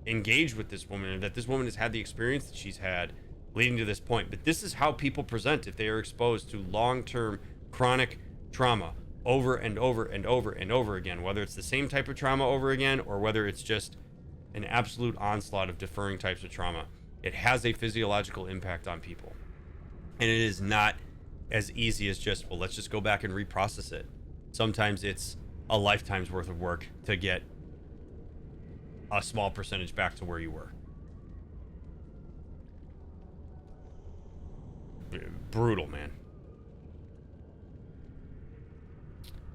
engage with this woman and that this woman has had the experience that she's had leading to this point. But this is how people present if they are exposed to long-term chronic trauma over and over and over and over again, whether it's the same type of trauma over again or whether it's just an absolute onslaught of differing types of trauma. It has a physiological impact on people. And it is not as easy as just, well, let's just go back and reprocess it. Sometimes it's a lifetime's worth of work to get a small percentage back to where you were. Brutal, man.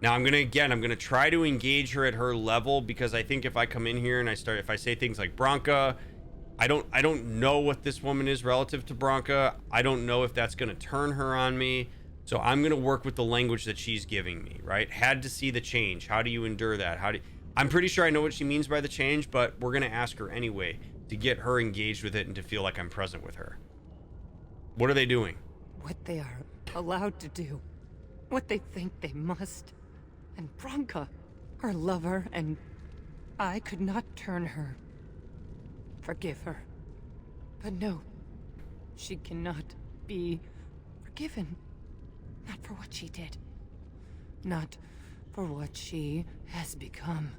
Now I'm gonna try to engage her at her level, because I think if I come in here and if I say things like Branca, I don't know what this woman is relative to Branca. I don't know if that's gonna turn her on me. So I'm gonna work with the language that she's giving me, right? Had to see the change. How do you endure that? I'm pretty sure I know what she means by the change, but we're gonna ask her anyway to get her engaged with it and to feel like I'm present with her. What are they doing? What they are allowed to do. What they think they must. And Branca, her lover, and I could not turn her. Forgive her. But no, she cannot be forgiven. Not for what she did. Not for what she has become.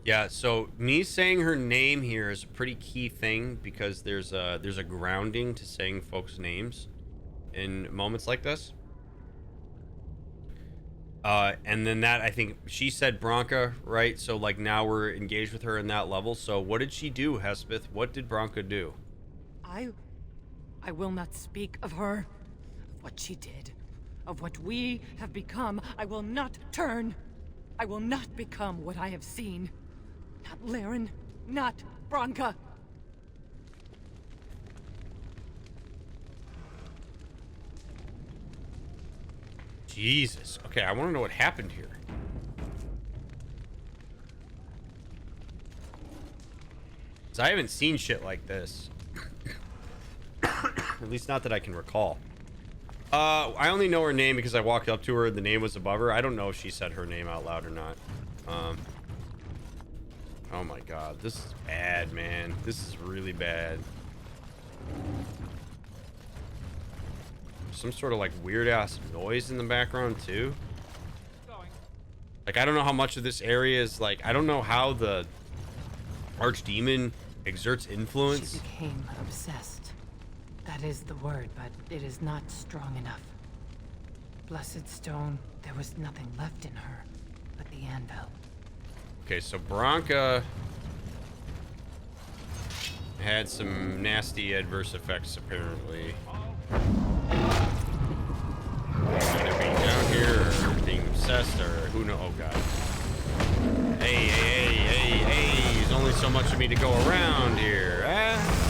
Yeah, so me saying her name here is a pretty key thing, because there's a grounding to saying folks' names in moments like this. And then that, I think she said Branca, right? So like now we're engaged with her in that level. So what did she do, Hespeth? What did Branca do? I will not speak of her, of what she did, of what we have become. I will not turn. I will not become what I have seen. Not Laren, not Branca. Jesus. Okay, I want to know what happened here. Because I haven't seen shit like this. At least not that I can recall. I only know her name because I walked up to her and the name was above her. I don't know if she said her name out loud or not. Oh my god, this is bad, man. This is really bad. Some sort of like weird ass noise in the background too. Like, I don't know how much of this area is like, I don't know how the archdemon exerts influence. She became obsessed. That is the word, but it is not strong enough. Blessed stone, there was nothing left in her but the anvil. Okay, so Branca had some nasty adverse effects apparently. Either being down here or being obsessed or who knows. Oh god. Hey, there's only so much of me to go around here, eh?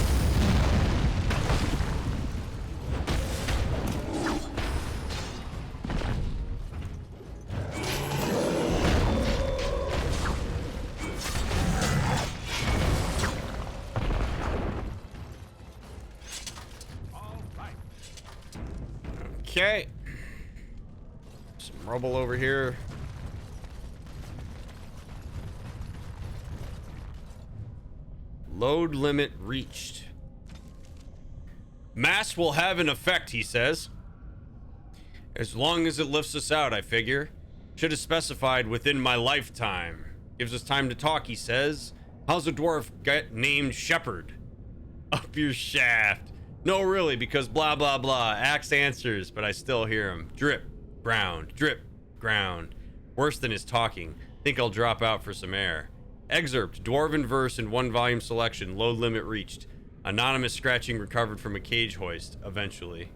Okay. Some rubble over here. Load limit reached. Mass will have an effect, he says. As long as it lifts us out, I figure. Should have specified within my lifetime. Gives us time to talk, he says. How's a dwarf get named Shepherd? Up your shaft. No, really, because blah, blah, blah. Axe answers, but I still hear him. Drip, ground, drip, ground. Worse than his talking. Think I'll drop out for some air. Excerpt, Dwarven verse in 1-volume selection. Load limit reached. Anonymous scratching recovered from a cage hoist, eventually.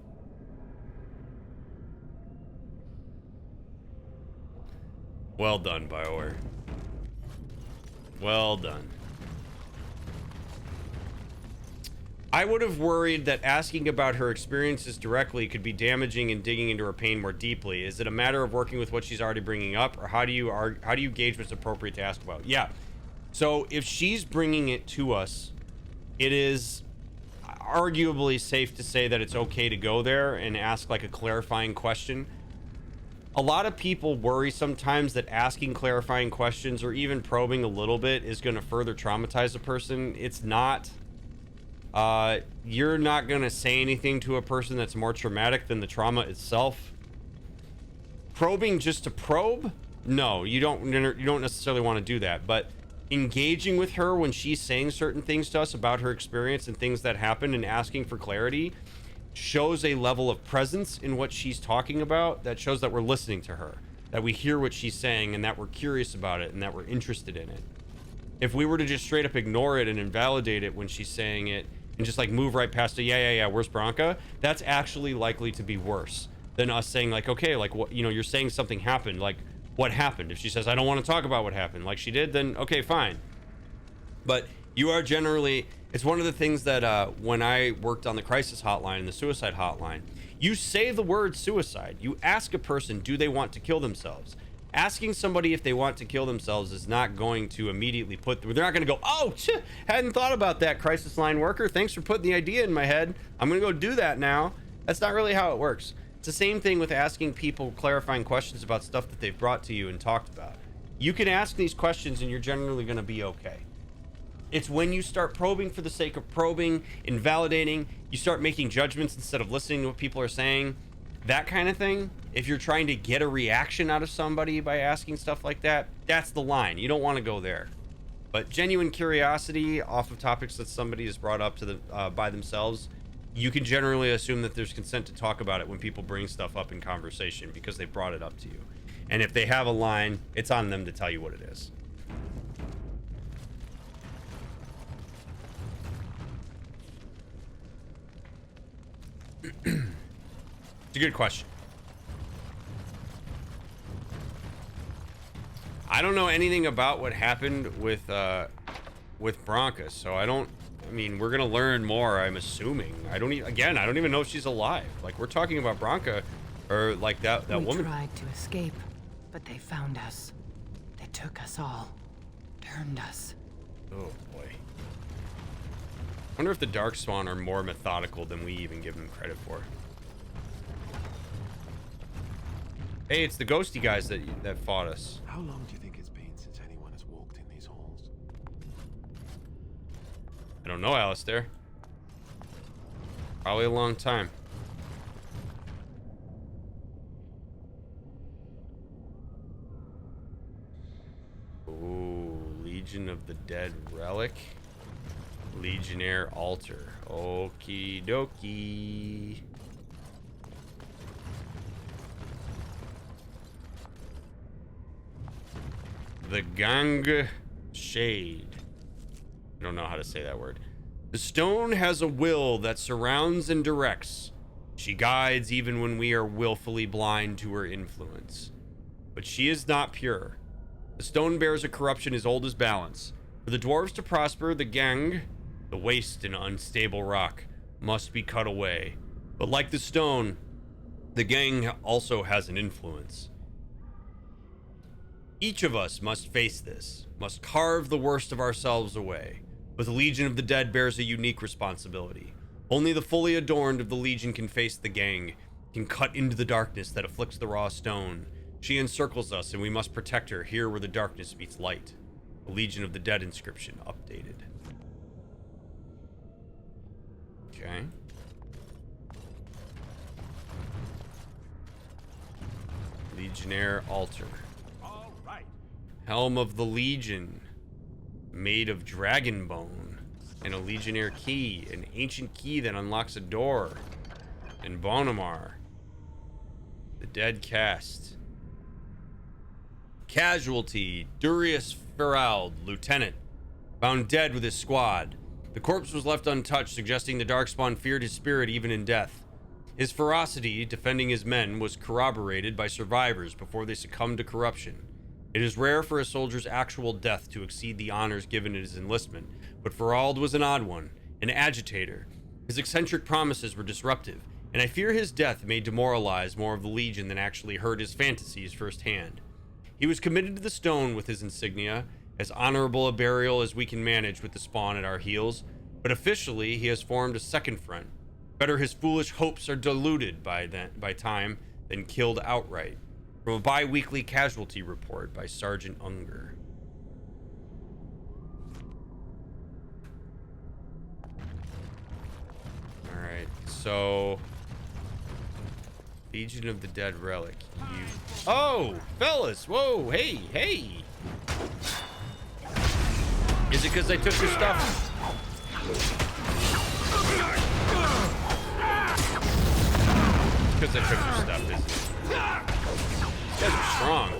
Well done, BioWare. Well done. I would have worried that asking about her experiences directly could be damaging and digging into her pain more deeply. Is it a matter of working with what she's already bringing up, or how do you gauge what's appropriate to ask about? Yeah. So if she's bringing it to us, it is arguably safe to say that it's okay to go there and ask like a clarifying question. A lot of people worry sometimes that asking clarifying questions or even probing a little bit is going to further traumatize a person. It's not. You're not going to say anything to a person that's more traumatic than the trauma itself. Probing just to probe? No, you don't necessarily want to do that, but engaging with her when she's saying certain things to us about her experience and things that happened and asking for clarity shows a level of presence in what she's talking about that shows that we're listening to her, that we hear what she's saying and that we're curious about it and that we're interested in it. If we were to just straight up ignore it and invalidate it when she's saying it and just like move right past it, yeah, where's Branca? That's actually likely to be worse than us saying like, okay, like what, you know, you're saying something happened, like what happened? If she says, I don't want to talk about what happened, like she did, then okay, fine. But you are generally, it's one of the things that when I worked on the crisis hotline and the suicide hotline, you say the word suicide. You ask a person, do they want to kill themselves? Asking somebody if they want to kill themselves is not going to immediately they're not going to go, oh, hadn't thought about that, crisis line worker. Thanks for putting the idea in my head. I'm going to go do that now. That's not really how it works. It's the same thing with asking people clarifying questions about stuff that they've brought to you and talked about. You can ask these questions and you're generally going to be okay. It's when you start probing for the sake of probing, invalidating, you start making judgments instead of listening to what people are saying, that kind of thing. If you're trying to get a reaction out of somebody by asking stuff like that, that's the line. You don't want to go there. But genuine curiosity off of topics that somebody has brought up to the by themselves, you can generally assume that there's consent to talk about it when people bring stuff up in conversation because they brought it up to you. And if they have a line, it's on them to tell you what it is. It's a good question. I don't know anything about what happened with Branca, so I mean, we're gonna learn more, I'm assuming. I don't even know if she's alive. Like, we're talking about Branca, or like that woman. We tried to escape, but they found us. They took us all, turned us. Oh boy. I wonder if the Darkspawn are more methodical than we even give them credit for. Hey, it's the ghosty guys that fought us. How long do you think it's been since anyone has walked in these halls? I don't know, Alistair. Probably a long time. Ooh, Legion of the Dead Relic. Legionnaire Altar. Okie dokie. The Gang Shade. I don't know how to say that word. The stone has a will that surrounds and directs. She guides even when we are willfully blind to her influence. But she is not pure. The stone bears a corruption as old as balance. For the dwarves to prosper, the gang, the waste and unstable rock, must be cut away. But like the stone, the gang also has an influence. Each of us must face this, must carve the worst of ourselves away. But the Legion of the Dead bears a unique responsibility. Only the fully adorned of the Legion can face the gang, can cut into the darkness that afflicts the raw stone. She encircles us, and we must protect her here where the darkness meets light. The Legion of the Dead inscription updated. Okay. Legionnaire Altar. All right. Helm of the Legion, made of dragon bone, and a Legionnaire key, an ancient key that unlocks a door. And Bonamar, the Dead Cast. Casualty, Durius Ferald, Lieutenant, found dead with his squad. The corpse was left untouched, suggesting the Darkspawn feared his spirit even in death. His ferocity, defending his men, was corroborated by survivors before they succumbed to corruption. It is rare for a soldier's actual death to exceed the honors given in his enlistment, but Ferald was an odd one, an agitator. His eccentric promises were disruptive, and I fear his death may demoralize more of the Legion than actually hurt his fantasies firsthand. He was committed to the stone with his insignia, as honorable a burial as we can manage with the spawn at our heels, but officially he has formed a second front. Better his foolish hopes are diluted by time than killed outright. From a bi-weekly casualty report by Sergeant Unger. Alright, so Legion of the Dead Relic. Oh, fellas! Whoa, hey, hey! Is it because I took your stuff? Because I took your stuff, isn't it? These guys are strong.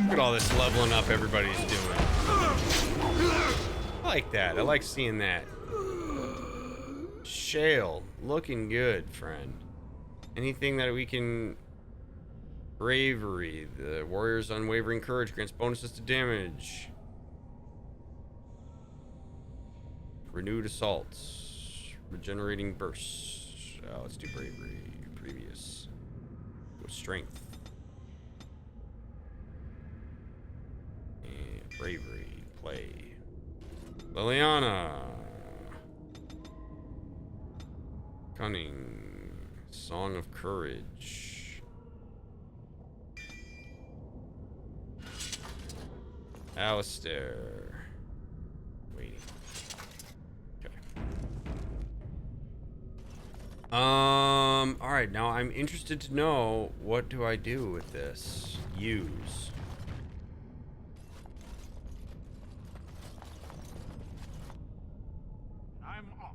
Look at all this leveling up everybody's doing. I like that. I like seeing that. Shale, looking good, friend. Anything that we can... Bravery. The warrior's unwavering courage grants bonuses to damage. Renewed assaults. Regenerating bursts. Let's do bravery. Previous. With strength. And bravery. Play. Liliana. Cunning. Song of Courage. Alistair. Waiting. Okay. Alright, now I'm interested to know, what do I do with this? Use. I'm off.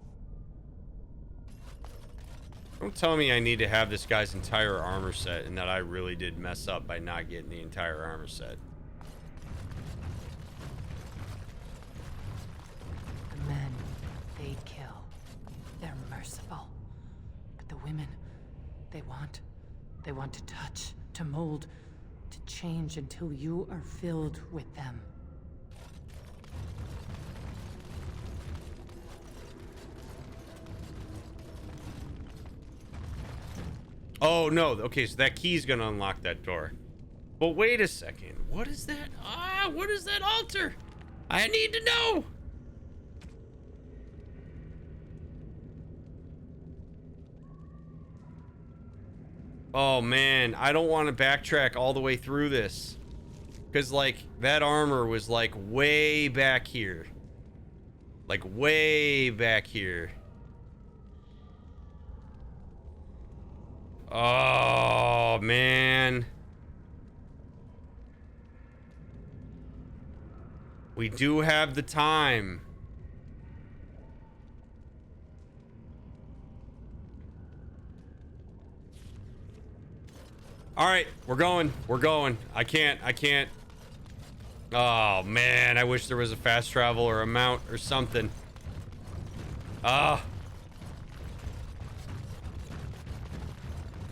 Don't tell me I need to have this guy's entire armor set and that I really did mess up by not getting the entire armor set. The men, they kill. They're merciful. But the women, they want to touch, to mold, to change until you are filled with them. Oh, no. Okay, so that key's gonna unlock that door. But wait a second. What is that? What is that altar? I need to know. Oh, man. I don't want to backtrack all the way through this. Because, like, that armor was, like, way back here. Like, way back here. Oh, man. We do have the time. All right, we're going. We're going. I can't. Oh, man. I wish there was a fast travel or a mount or something.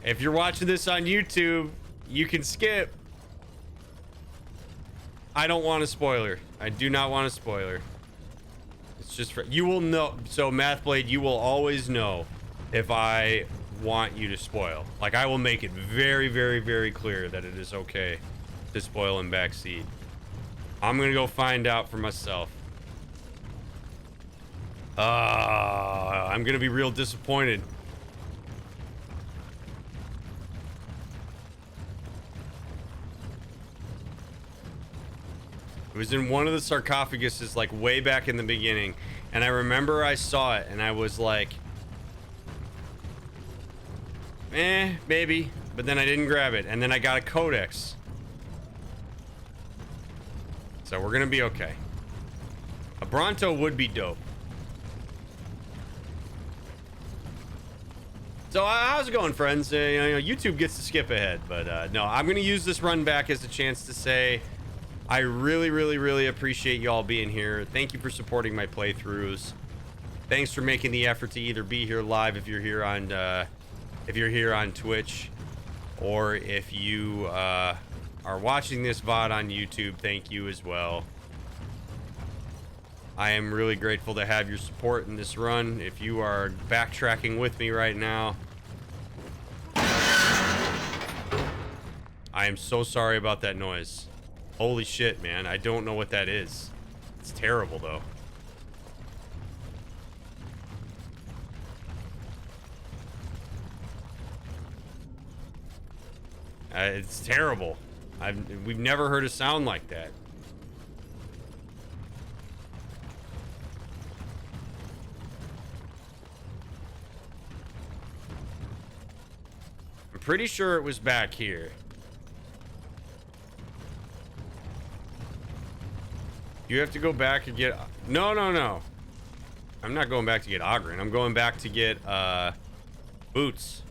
If you're watching this on YouTube, you can skip. I don't want a spoiler. I do not want a spoiler. It's just for you will know. So Mathblade, you will always know if I want you to spoil. Like, I will make it very, very, very clear that it is okay to spoil in backseat. I'm gonna go find out for myself. I'm gonna be real disappointed. It was in one of the sarcophaguses, like, way back in the beginning. And I remember I saw it, and I was like, maybe. But then I didn't grab it. And then I got a codex. So we're gonna be okay. A Bronto would be dope. So how's it going, friends? YouTube gets to skip ahead. But no, I'm gonna use this run back as a chance to say I really, really, really appreciate y'all being here. Thank you for supporting my playthroughs. Thanks for making the effort to either be here live if you're here on Twitch, or if you are watching this VOD on YouTube. Thank you as well. I am really grateful to have your support in this run. If you are backtracking with me right now, I am so sorry about that noise. Holy shit, man. I don't know what that is. It's terrible, though. It's terrible. We've never heard a sound like that. I'm pretty sure it was back here. You have to go back and get... No. I'm not going back to get Ogren. I'm going back to get, Boots.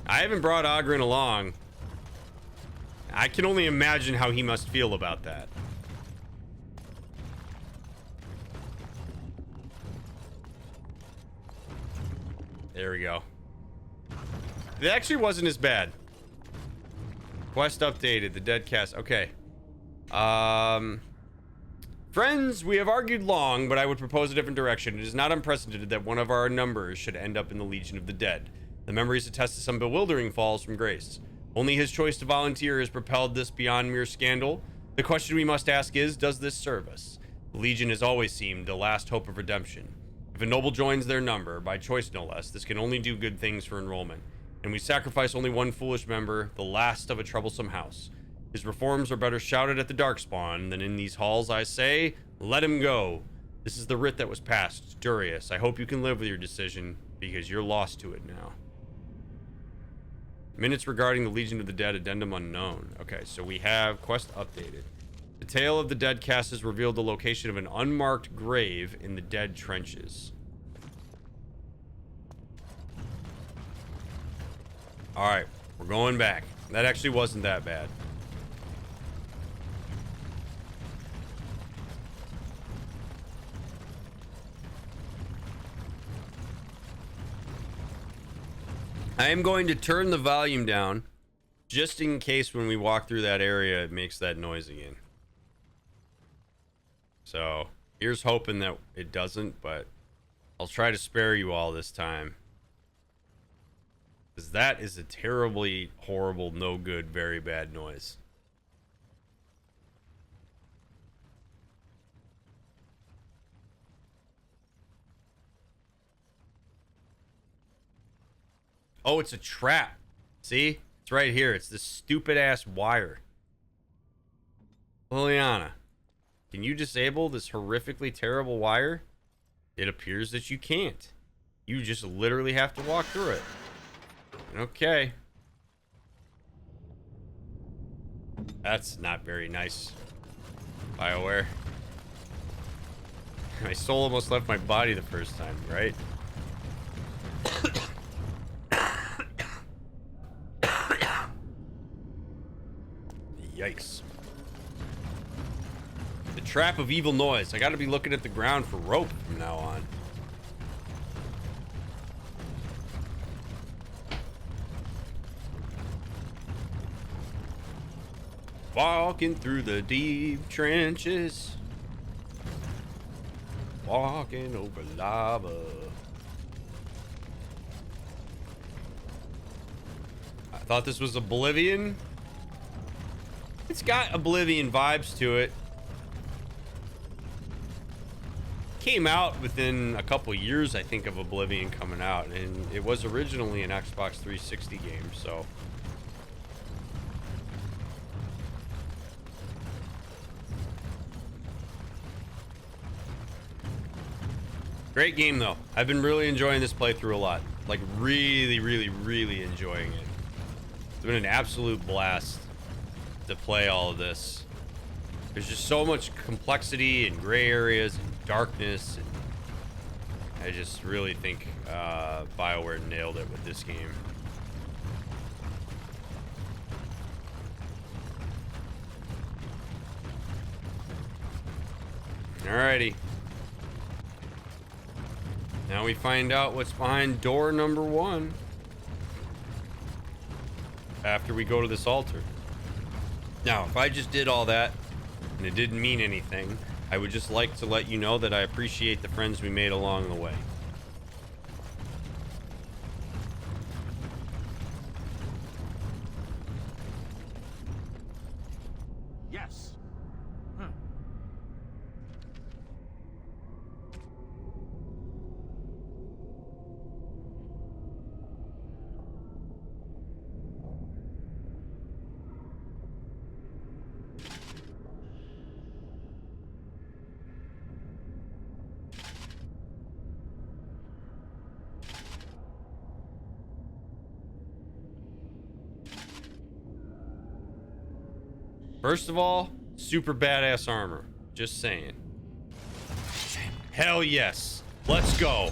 I haven't brought Ogren along. I can only imagine how he must feel about that. There we go. It actually wasn't as bad. Quest updated. The dead cast. Okay. Friends, we have argued long, but I would propose a different direction. It is not unprecedented that one of our numbers should end up in the Legion of the Dead. The memories attest to some bewildering falls from grace. Only his choice to volunteer has propelled this beyond mere scandal. The question we must ask is, does this serve us? The Legion has always seemed the last hope of redemption. If a noble joins their number, by choice no less, this can only do good things for enrollment. And we sacrifice only one foolish member, the last of a troublesome house. His reforms are better shouted at the Darkspawn than in these halls. I say, let him go. This is the writ that was passed. Durius, I hope you can live with your decision, because you're lost to it now. Minutes regarding the Legion of the Dead, addendum unknown. Okay, so we have quest updated. The tale of the dead cast has revealed the location of an unmarked grave in the dead trenches. Alright, we're going back. That actually wasn't that bad. I am going to turn the volume down just in case when we walk through that area it makes that noise again. So here's hoping that it doesn't, but I'll try to spare you all this time. Because that is a terribly horrible, no good, very bad noise. Oh, it's a trap. See? It's right here. It's this stupid ass wire. Liliana, can you disable this horrifically terrible wire? It appears that you can't. You just literally have to walk through it. Okay. That's not very nice, BioWare. My soul almost left my body the first time, right? Yikes. The trap of evil noise. I gotta be looking at the ground for rope from now on. Walking through the deep trenches. Walking over lava. I thought this was Oblivion. It's got Oblivion vibes to it. Came out within a couple years, I think, of Oblivion coming out, and it was originally an Xbox 360 game, so. Great game, though. I've been really enjoying this playthrough a lot. Like, really, really, really enjoying it. It's been an absolute blast to play all of this. There's just so much complexity and gray areas and darkness, and I just really think BioWare nailed it with this game. Alrighty. Now we find out what's behind door number 1 after we go to this altar. Now, if I just did all that and it didn't mean anything, I would just like to let you know that I appreciate the friends we made along the way. Yes. First of all, super badass armor. Just saying. Hell yes. Let's go.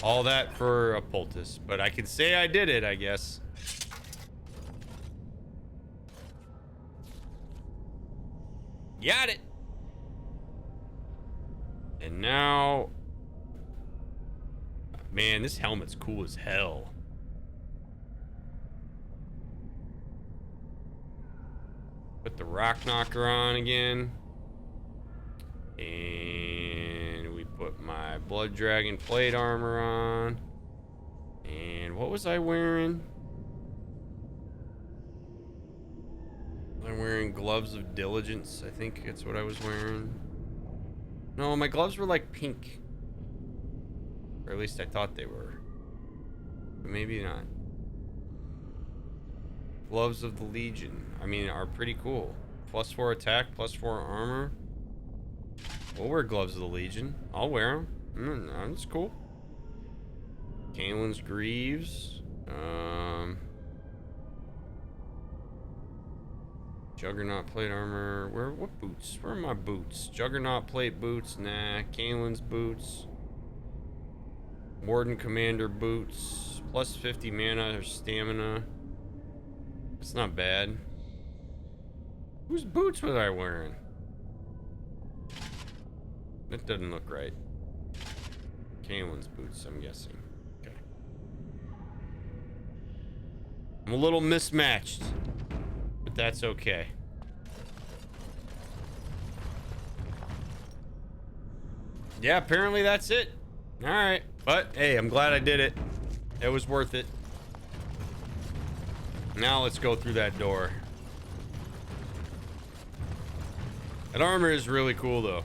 All that for a poultice, but I can say I did it, I guess. Got it. And now, man, this helmet's cool as hell. Put the rock knocker on again. And we put my blood dragon plate armor on. And what was I wearing? I'm wearing gloves of diligence. I think that's what I was wearing. No, my gloves were like pink. Or at least I thought they were. But maybe not. Gloves of the Legion. I mean, are pretty cool. +4 attack, +4 armor. We'll wear gloves of the Legion. I'll wear them. That's cool. Kalen's Greaves. Juggernaut plate armor. What boots? Where are my boots? Juggernaut plate boots. Nah. Kalen's boots. Warden Commander boots. +50 mana or stamina. That's not bad. Whose boots was I wearing? That doesn't look right. Anyone's boots, I'm guessing. Okay. I'm a little mismatched, but that's okay. Yeah, apparently that's it. All right, but hey, I'm glad I did it. It was worth it. Now let's go through that door. That armor is really cool, though.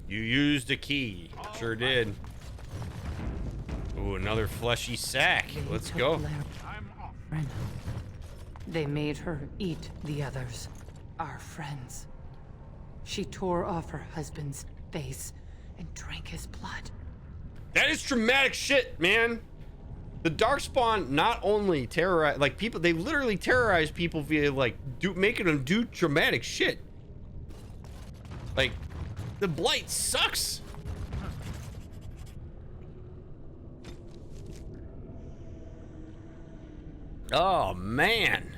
You used a key. Sure did. Ooh, another fleshy sack. Let's go. I'm off. They made her eat the others, our friends. She tore off her husband's face and drank his blood. That is traumatic shit, man. The Darkspawn not only terrorize, like, people, they literally terrorize people via, like, making them do traumatic shit. Like, the Blight sucks. Oh, man.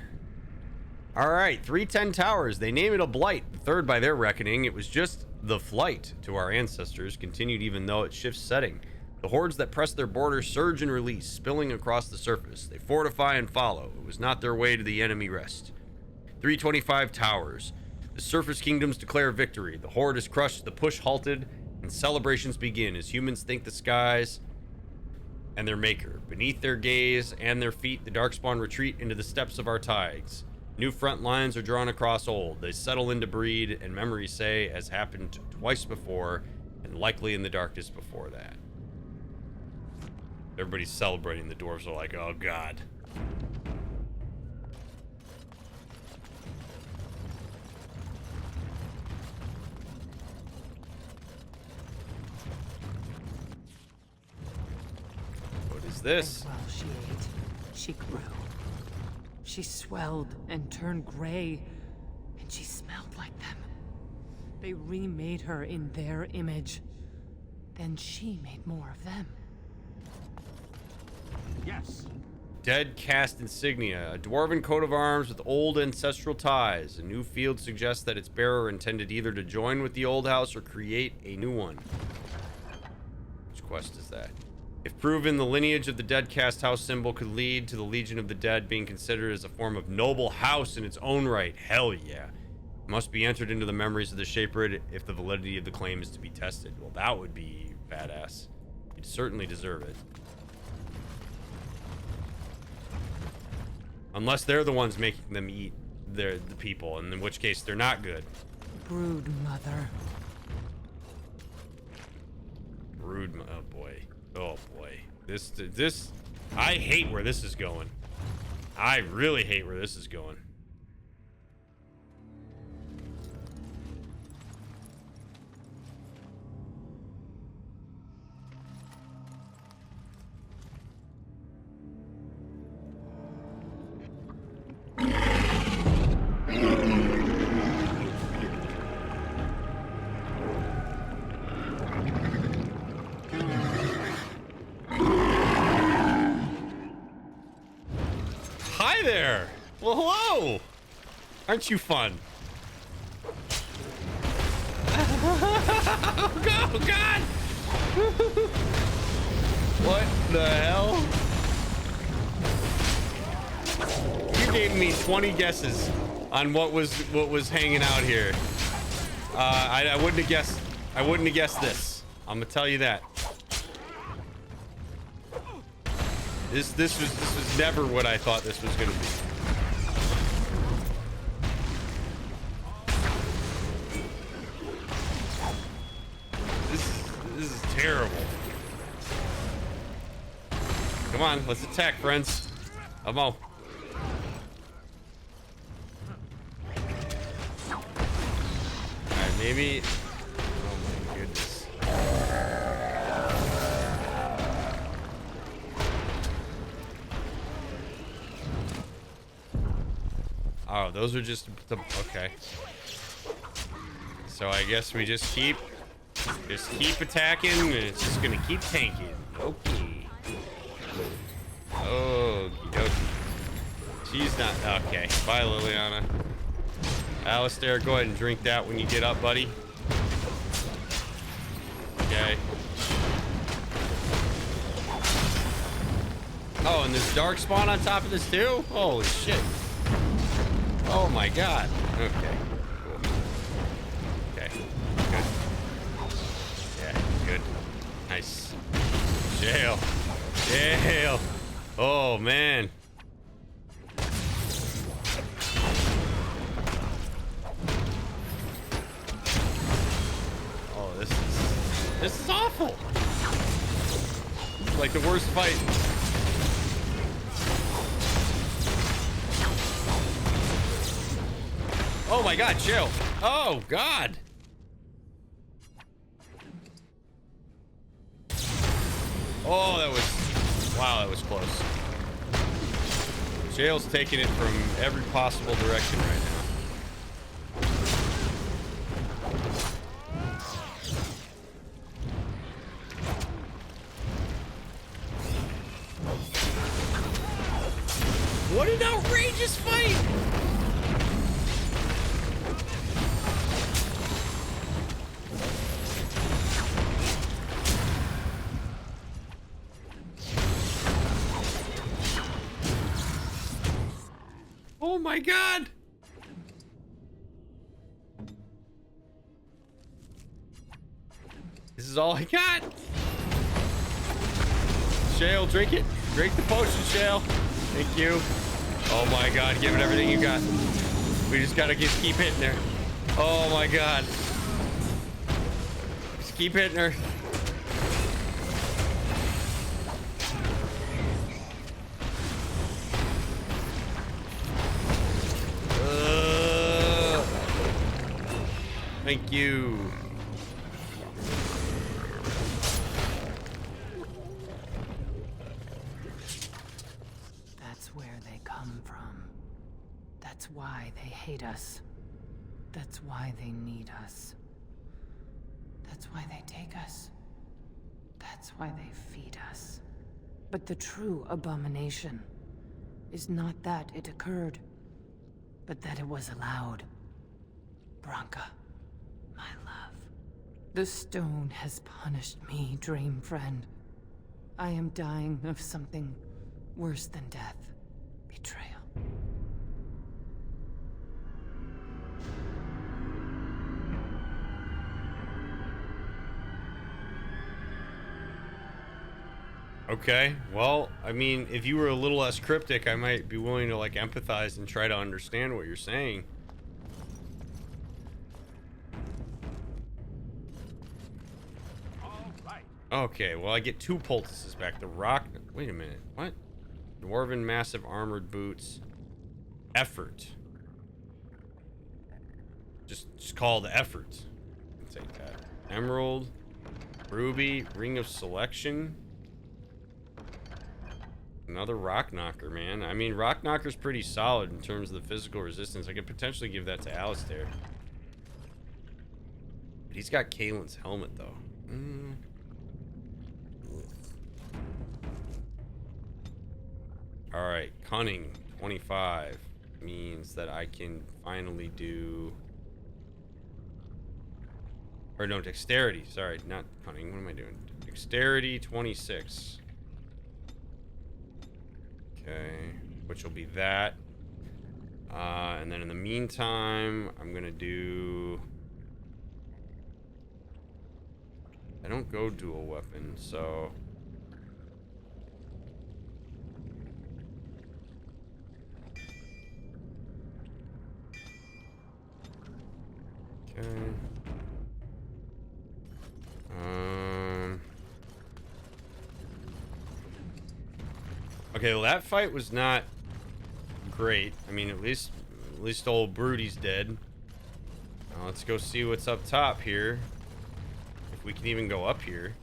All right, 310 towers. They name it a Blight. The third by their reckoning. It was just the flight to our ancestors, continued even though it shifts setting. The hordes that press their borders surge and release, spilling across the surface. They fortify and follow. It was not their way to the enemy rest. 325 towers. The surface kingdoms declare victory. The horde is crushed, the push halted, and celebrations begin as humans thank the skies and their maker. Beneath their gaze and their feet, the Darkspawn retreat into the steppes of our tides. New front lines are drawn across old. They settle into breed, and memories say, as happened twice before, and likely in the darkness before that. Everybody's celebrating. The dwarves are like, oh god. What is this? And while she ate, she grew. She swelled and turned gray, and she smelled like them. They remade her in their image. Then she made more of them. Yes. Dead cast insignia, a dwarven coat of arms with old ancestral ties. A new field suggests that its bearer intended either to join with the old house or create a new one. Which quest is that? If proven, the lineage of the dead cast house symbol could lead to the Legion of the Dead being considered as a form of noble house in its own right. Hell yeah. It must be entered into the memories of the Shapered if the validity of the claim is to be tested. Well, that would be badass. You'd certainly deserve it. Unless they're the ones making them eat the people, and in which case they're not good. Broodmother. Oh boy. Oh boy. This I hate where this is going. I really hate where this is going. Hi there. Well, hello. Aren't you fun? Oh God! What the hell? You gave me 20 guesses on what was hanging out here. I wouldn't have guessed. I wouldn't have guessed this. I'm gonna tell you that. This was never what I thought this was gonna be. This is terrible. Come on, let's attack, friends. Come on. Alright, maybe. Oh my goodness. Oh, those are just the, okay. So I guess we just keep attacking, and it's just gonna keep tanking. Okay. Okie dokie. She's not okay. Bye, Liliana. Alistair, go ahead and drink that when you get up, buddy. Okay. Oh, and there's dark spawn on top of this too? Holy shit. Oh my god. Okay. Cool. Okay. Good. Yeah, good. Nice. Jail. Jail. Oh man. Oh, this is awful. It's like the worst fight. Oh my god, chill. Oh god. Oh, that was... Wow, that was close. Jail's taking it from every possible direction right now. What an outrageous fight! Oh my god! This is all I got. Shale, drink it. Drink the potion, Shale. Thank you. Oh my god, give it everything you got. We just gotta keep hitting her. Oh my god. Just keep hitting her. Thank you. That's where they come from. That's why they hate us. That's why they need us. That's why they take us. That's why they feed us. But the true abomination is not that it occurred, but that it was allowed. Branca, my love. The stone has punished me, dream friend. I am dying of something worse than death. Betrayal. Okay, well, I mean, if you were a little less cryptic, I might be willing to, like, empathize and try to understand what you're saying. All right. Okay, well, I get 2 poultices back. The rock... Wait a minute. What? Dwarven massive armored boots. Effort. Just called effort. I'll take that. Emerald. Ruby. Ring of selection. Another rock knocker, man. I mean, rock knocker's pretty solid in terms of the physical resistance. I could potentially give that to Alistair. But he's got Kalen's helmet, though. Alright, cunning 25 means that I can finally do... Or no, dexterity. Sorry, not cunning. What am I doing? Dexterity 26. Okay, which will be that. And then in the meantime, I'm gonna do... I don't go dual weapon, so... Okay. Okay, well that fight was not great. I mean, at least old Broodie's dead. Let's go see what's up top here. If we can even go up here.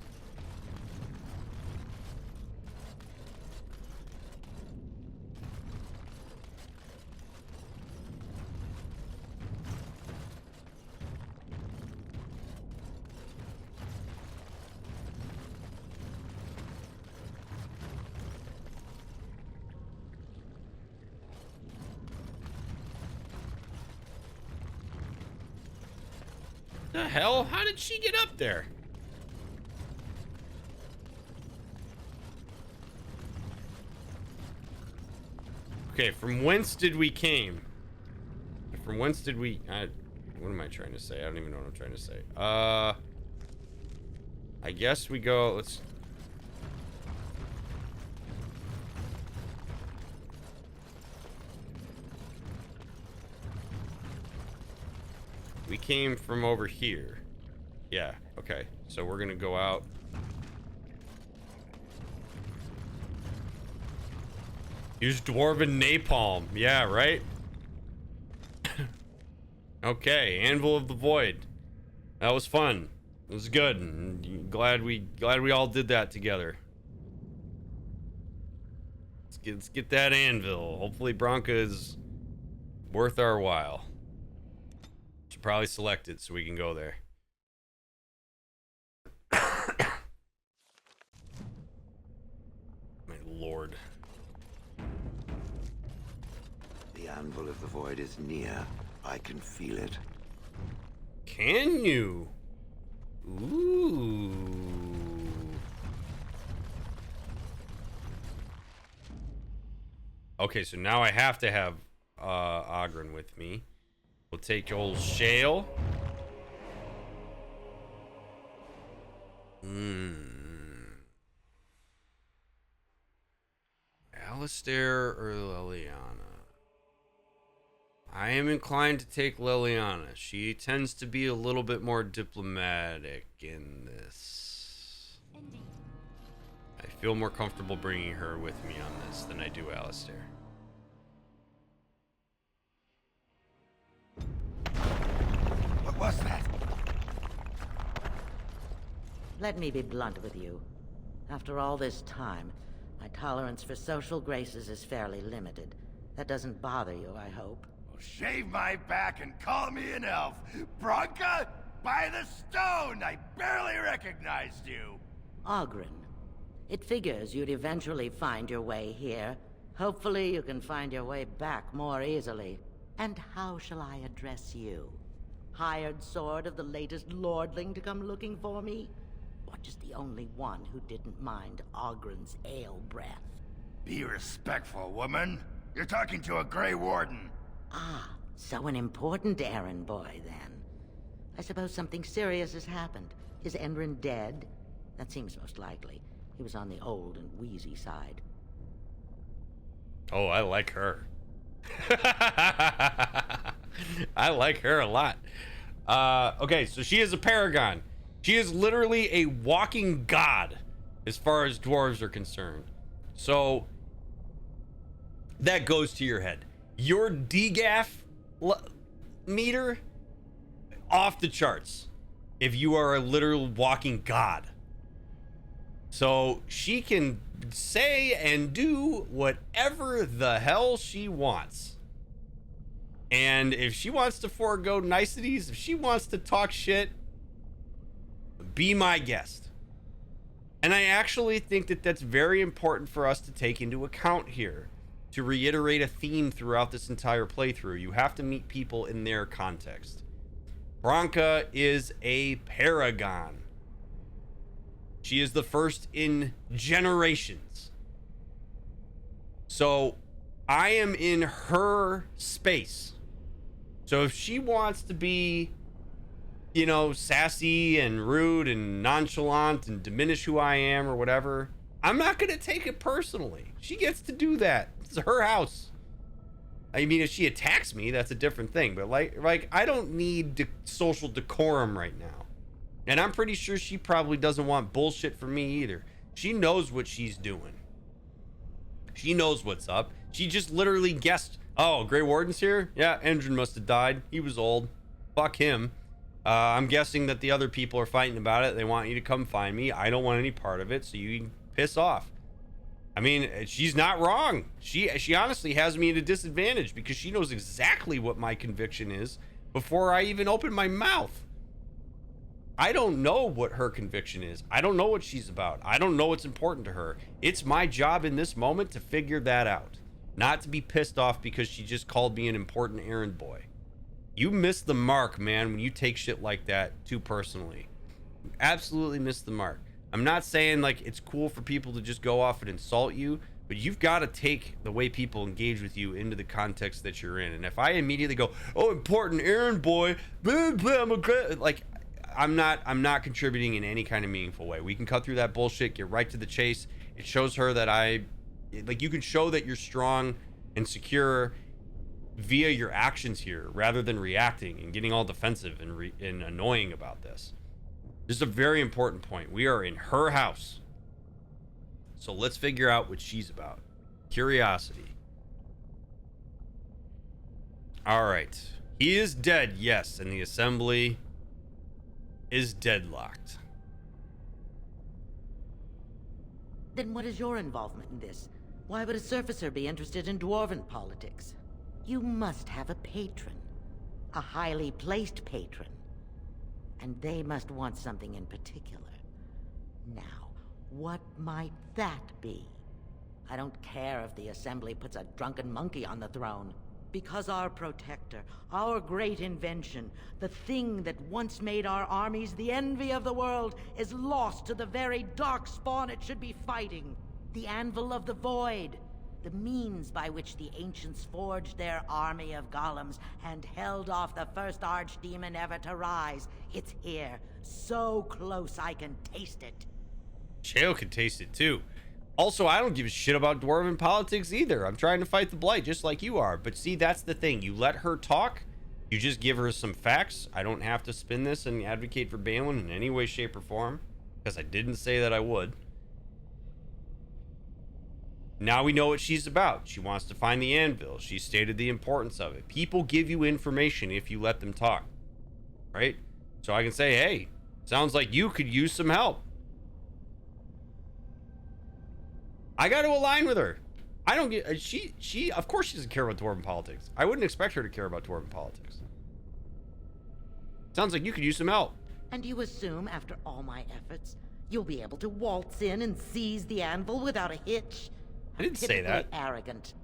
The hell? How did she get up there? Okay, from whence did we came? From whence did we... what am I trying to say? I don't even know what I'm trying to say. I guess we go... Let's... We came from over here. Yeah, okay. So we're gonna go out. Use dwarven napalm. Yeah, right? Okay, Anvil of the Void. That was fun. It was good. And glad we all did that together. Let's get that anvil. Hopefully Branca is worth our while. Should probably select it so we can go there. My lord. The Anvil of the Void is near. I can feel it. Can you? Ooh. Okay, so now I have to have Ogren with me. We'll take old Shale. Alistair or Liliana? I am inclined to take Liliana. She tends to be a little bit more diplomatic in this. Indeed. I feel more comfortable bringing her with me on this than I do Alistair. What was that? Let me be blunt with you. After all this time, my tolerance for social graces is fairly limited. That doesn't bother you, I hope. Well, shave my back and call me an elf. Branca, by the stone! I barely recognized you. Ogren. It figures you'd eventually find your way here. Hopefully you can find your way back more easily. And how shall I address you? Hired sword of the latest lordling to come looking for me? Or just the only one who didn't mind Ogren's ale breath? Be respectful, woman. You're talking to a Grey Warden. Ah, so an important errand boy, then. I suppose something serious has happened. Is Endrin dead? That seems most likely. He was on the old and wheezy side. Oh, I like her. I like her a lot. Okay, so she is a paragon. She is literally a walking god as far as dwarves are concerned. So that goes to your head. Your DGAF meter off the charts if you are a literal walking god. So she can say and do whatever the hell she wants. And if she wants to forego niceties, if she wants to talk shit, be my guest. And I actually think that that's very important for us to take into account here. To reiterate a theme throughout this entire playthrough, you have to meet people in their context. Branca is a paragon. She is the first in generations. So I am in her space. So if she wants to be, you know, sassy and rude and nonchalant and diminish who I am or whatever, I'm not going to take it personally. She gets to do that. It's her house. I mean, if she attacks me, that's a different thing. But like I don't need social decorum right now. And I'm pretty sure she probably doesn't want bullshit from me either. She knows what she's doing. She knows what's up. She just literally guessed, oh, Grey Warden's here? Yeah, Endrin must have died. He was old. Fuck him. I'm guessing that the other people are fighting about it. They want you to come find me. I don't want any part of it, so you can piss off. I mean, she's not wrong. She honestly has me at a disadvantage because she knows exactly what my conviction is before I even open my mouth. I don't know what her conviction is. I don't know what she's about. I don't know what's important to her. It's my job in this moment to figure that out. Not to be pissed off because she just called me an important errand boy. You miss the mark, man, when you take shit like that too personally. You absolutely miss the mark. I'm not saying like it's cool for people to just go off and insult you, but you've got to take the way people engage with you into the context that you're in. And if I immediately go, oh, important errand boy, blah, blah, like I'm not contributing in any kind of meaningful way. We can cut through that bullshit, get right to the chase. It shows her that you can show that you're strong and secure via your actions here, rather than reacting and getting all defensive and annoying about this. This is a very important point. We are in her house. So let's figure out what she's about. Curiosity. All right. He is dead, yes, and the assembly is deadlocked. Then what is your involvement in this? Why would a surfacer be interested in dwarven politics? You must have a patron. A highly placed patron. And they must want something in particular. Now, what might that be? I don't care if the Assembly puts a drunken monkey on the throne. Because our protector, our great invention, the thing that once made our armies the envy of the world, is lost to the very dark spawn it should be fighting. The Anvil of the Void. The means by which the ancients forged their army of golems and held off the first archdemon ever to rise. It's here, so close I can taste it. Shale can taste it too. Also, I don't give a shit about dwarven politics either. I'm trying to fight the blight just like you are. But see, that's the thing. You let her talk. You just give her some facts. I don't have to spin this and advocate for Balin in any way, shape, or form, because I didn't say that I would. Now we know what she's about. She wants to find the anvil. She stated the importance of it. People give you information if you let them talk, right? So I can say, hey, sounds like you could use some help. I got to align with her. I don't get, she of course she doesn't care about dwarven politics. I wouldn't expect her to care about dwarven politics. Sounds like you could use some help. And you assume after all my efforts, you'll be able to waltz in and seize the anvil without a hitch? I didn't say that. Arrogant.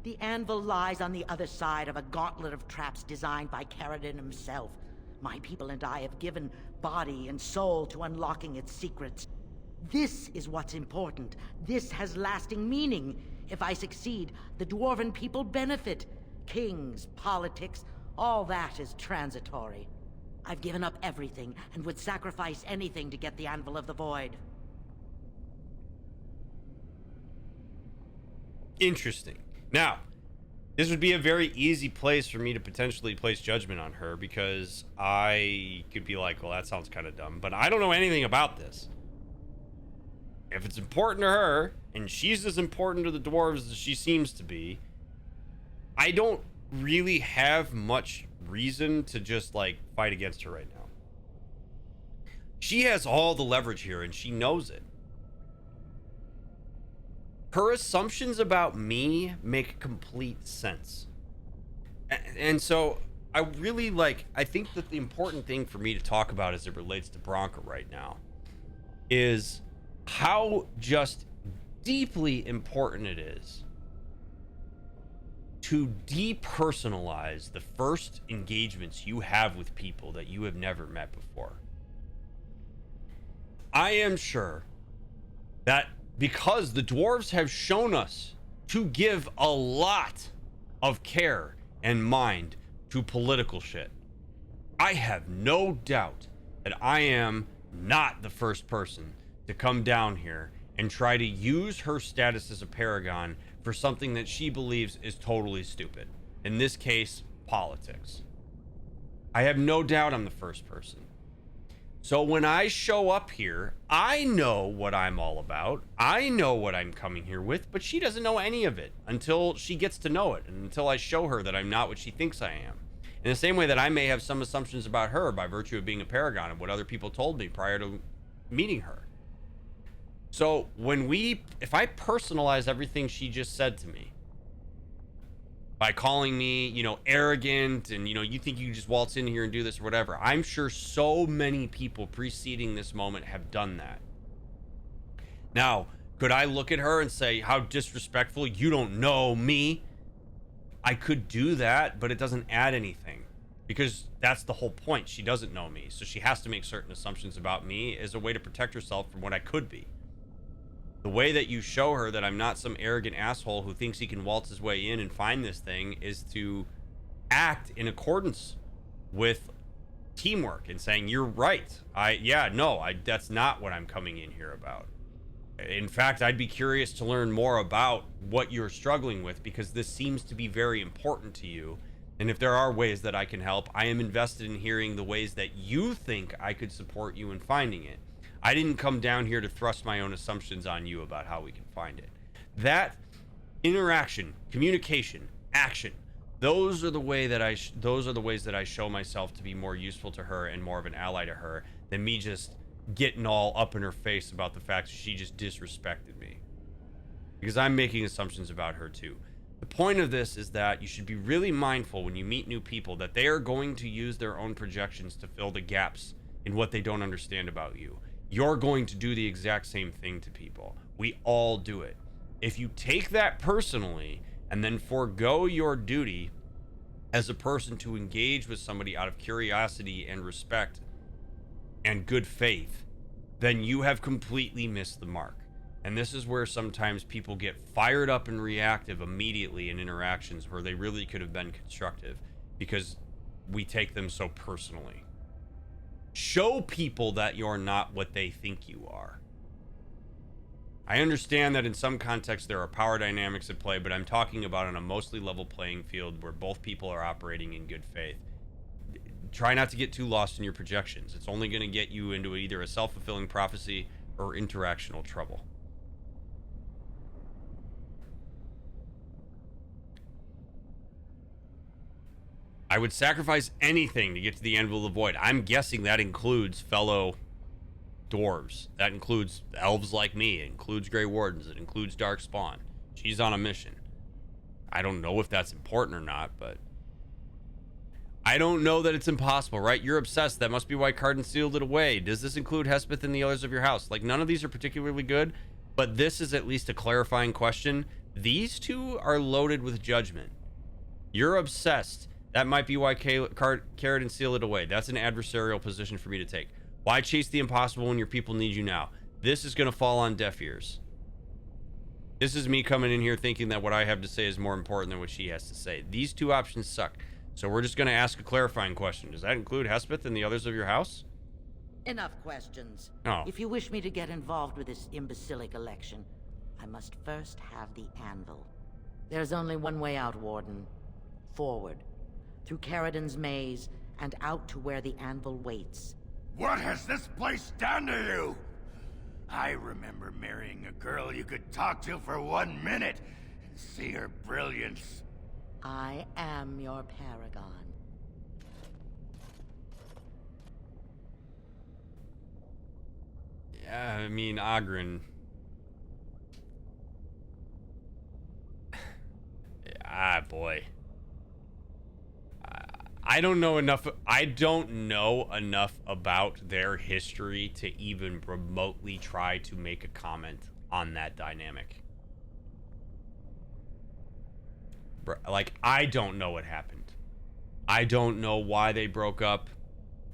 The anvil lies on the other side of a gauntlet of traps designed by Caradin himself. My people and I have given body and soul to unlocking its secrets. This is what's important. This has lasting meaning. If I succeed, the dwarven people benefit. Kings, politics, all that is transitory. I've given up everything and would sacrifice anything to get the Anvil of the Void. Interesting. Now, this would be a very easy place for me to potentially place judgment on her, because I could be like, well, that sounds kind of dumb, but I don't know anything about this. If it's important to her, and she's as important to the dwarves as she seems to be, I don't really have much reason to just, like, fight against her right now. She has all the leverage here, and she knows it. Her assumptions about me make complete sense. And so I really I think that the important thing for me to talk about as it relates to Branca right now is how just deeply important it is to depersonalize the first engagements you have with people that you have never met before. I am sure that because the dwarves have shown us to give a lot of care and mind to political shit, I have no doubt that I am not the first person to come down here and try to use her status as a paragon for something that she believes is totally stupid. In this case, politics. I have no doubt I'm the first person. So when I show up here, I know what I'm all about. I know what I'm coming here with, but she doesn't know any of it until she gets to know it, and until I show her that I'm not what she thinks I am. In the same way that I may have some assumptions about her by virtue of being a paragon and what other people told me prior to meeting her. So if I personalize everything she just said to me, by calling me, arrogant, and, you think you can just waltz in here and do this or whatever. I'm sure so many people preceding this moment have done that. Now, could I look at her and say, how disrespectful, you don't know me? I could do that, but it doesn't add anything. because that's the whole point. She doesn't know me, so she has to make certain assumptions about me as a way to protect herself from what I could be. The way that you show her that I'm not some arrogant asshole who thinks he can waltz his way in and find this thing is to act in accordance with teamwork and saying, you're right. That's not what I'm coming in here about. In fact, I'd be curious to learn more about what you're struggling with, because this seems to be very important to you. And if there are ways that I can help, I am invested in hearing the ways that you think I could support you in finding it. I didn't come down here to thrust my own assumptions on you about how we can find it. That interaction, communication, action, those are the ways that I show myself to be more useful to her and more of an ally to her than me just getting all up in her face about the fact that she just disrespected me. Because I'm making assumptions about her too. The point of this is that you should be really mindful when you meet new people that they are going to use their own projections to fill the gaps in what they don't understand about you. You're going to do the exact same thing to people. We all do it. If you take that personally and then forego your duty as a person to engage with somebody out of curiosity and respect and good faith, then you have completely missed the mark. And this is where sometimes people get fired up and reactive immediately in interactions where they really could have been constructive because we take them so personally. Show people that you're not what they think you are. I understand that in some contexts there are power dynamics at play, but I'm talking about on a mostly level playing field where both people are operating in good faith. Try not to get too lost in your projections. It's only going to get you into either a self-fulfilling prophecy or interactional trouble. I would sacrifice anything to get to the Anvil of the Void. I'm guessing that includes fellow dwarves. That includes elves like me. It includes Grey Wardens. It includes Darkspawn. She's on a mission. I don't know if that's important or not, but I don't know that it's impossible, right? You're obsessed. That must be why Cardin sealed it away. Does this include Hespeth and the others of your house? Like, none of these are particularly good, but this is at least a clarifying question. These two are loaded with judgment. You're obsessed. That might be why Carradine sealed it away. That's an adversarial position for me to take. Why chase the impossible when your people need you now? This is going to fall on deaf ears. This is me coming in here thinking that what I have to say is more important than what she has to say. These two options suck. So we're just going to ask a clarifying question. Does that include Hespeth and the others of your house? Enough questions. Oh. If you wish me to get involved with this imbecilic election, I must first have the anvil. There's only one way out, Warden. Forward. Through Carradine's maze, and out to where the anvil waits. What has this place done to you? I remember marrying a girl you could talk to for 1 minute and see her brilliance. I am your paragon. Yeah, I mean, Oghren. Boy. I don't know enough about their history to even remotely try to make a comment on that dynamic. Like, I don't know what happened. I don't know why they broke up.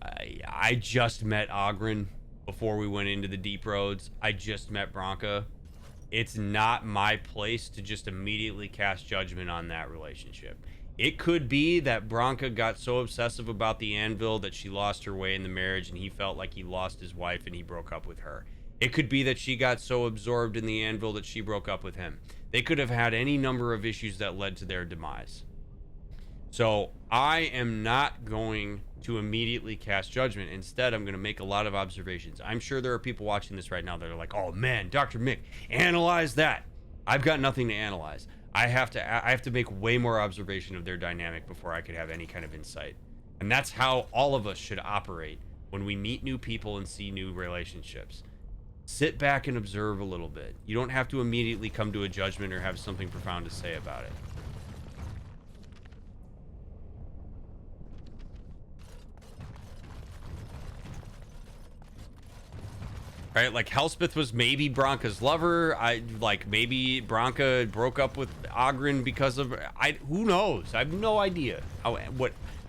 I just met Oghren before we went into the Deep Roads. I just met Branca. It's not my place to just immediately cast judgment on that relationship. It could be that Branca got so obsessive about the anvil that she lost her way in the marriage and he felt like he lost his wife and he broke up with her. It could be that she got so absorbed in the anvil that she broke up with him. They could have had any number of issues that led to their demise. So I am not going to immediately cast judgment. Instead, I'm going to make a lot of observations. I'm sure there are people watching this right now that are like, oh man, DrMick, analyze that. I've got nothing to analyze. I have to make way more observation of their dynamic before I could have any kind of insight. And that's how all of us should operate when we meet new people and see new relationships. Sit back and observe a little bit. You don't have to immediately come to a judgment or have something profound to say about it. Right, like Elspeth was maybe Branca's lover. Maybe Branca broke up with Oghren because of who knows? I have no idea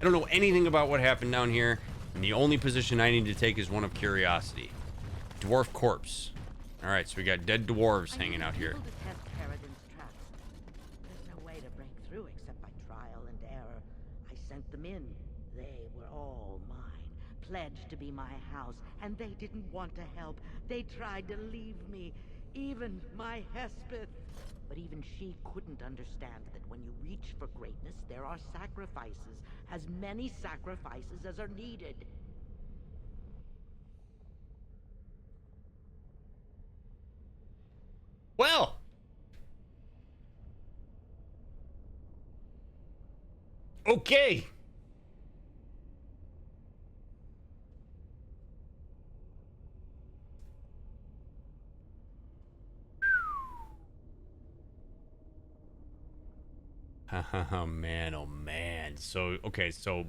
I don't know anything about what happened down here, and the only position I need to take is one of curiosity. Dwarf corpse. All right, so we got dead dwarves hanging out here. There's no way to break through except by trial and error. I sent them in. They were all mine, pledged to be my house, and they didn't want to help. They tried to leave me, even my Hespeth. But even she couldn't understand that when you reach for greatness, there are sacrifices, as many sacrifices as are needed. Well, okay. Oh man, oh man. So okay, so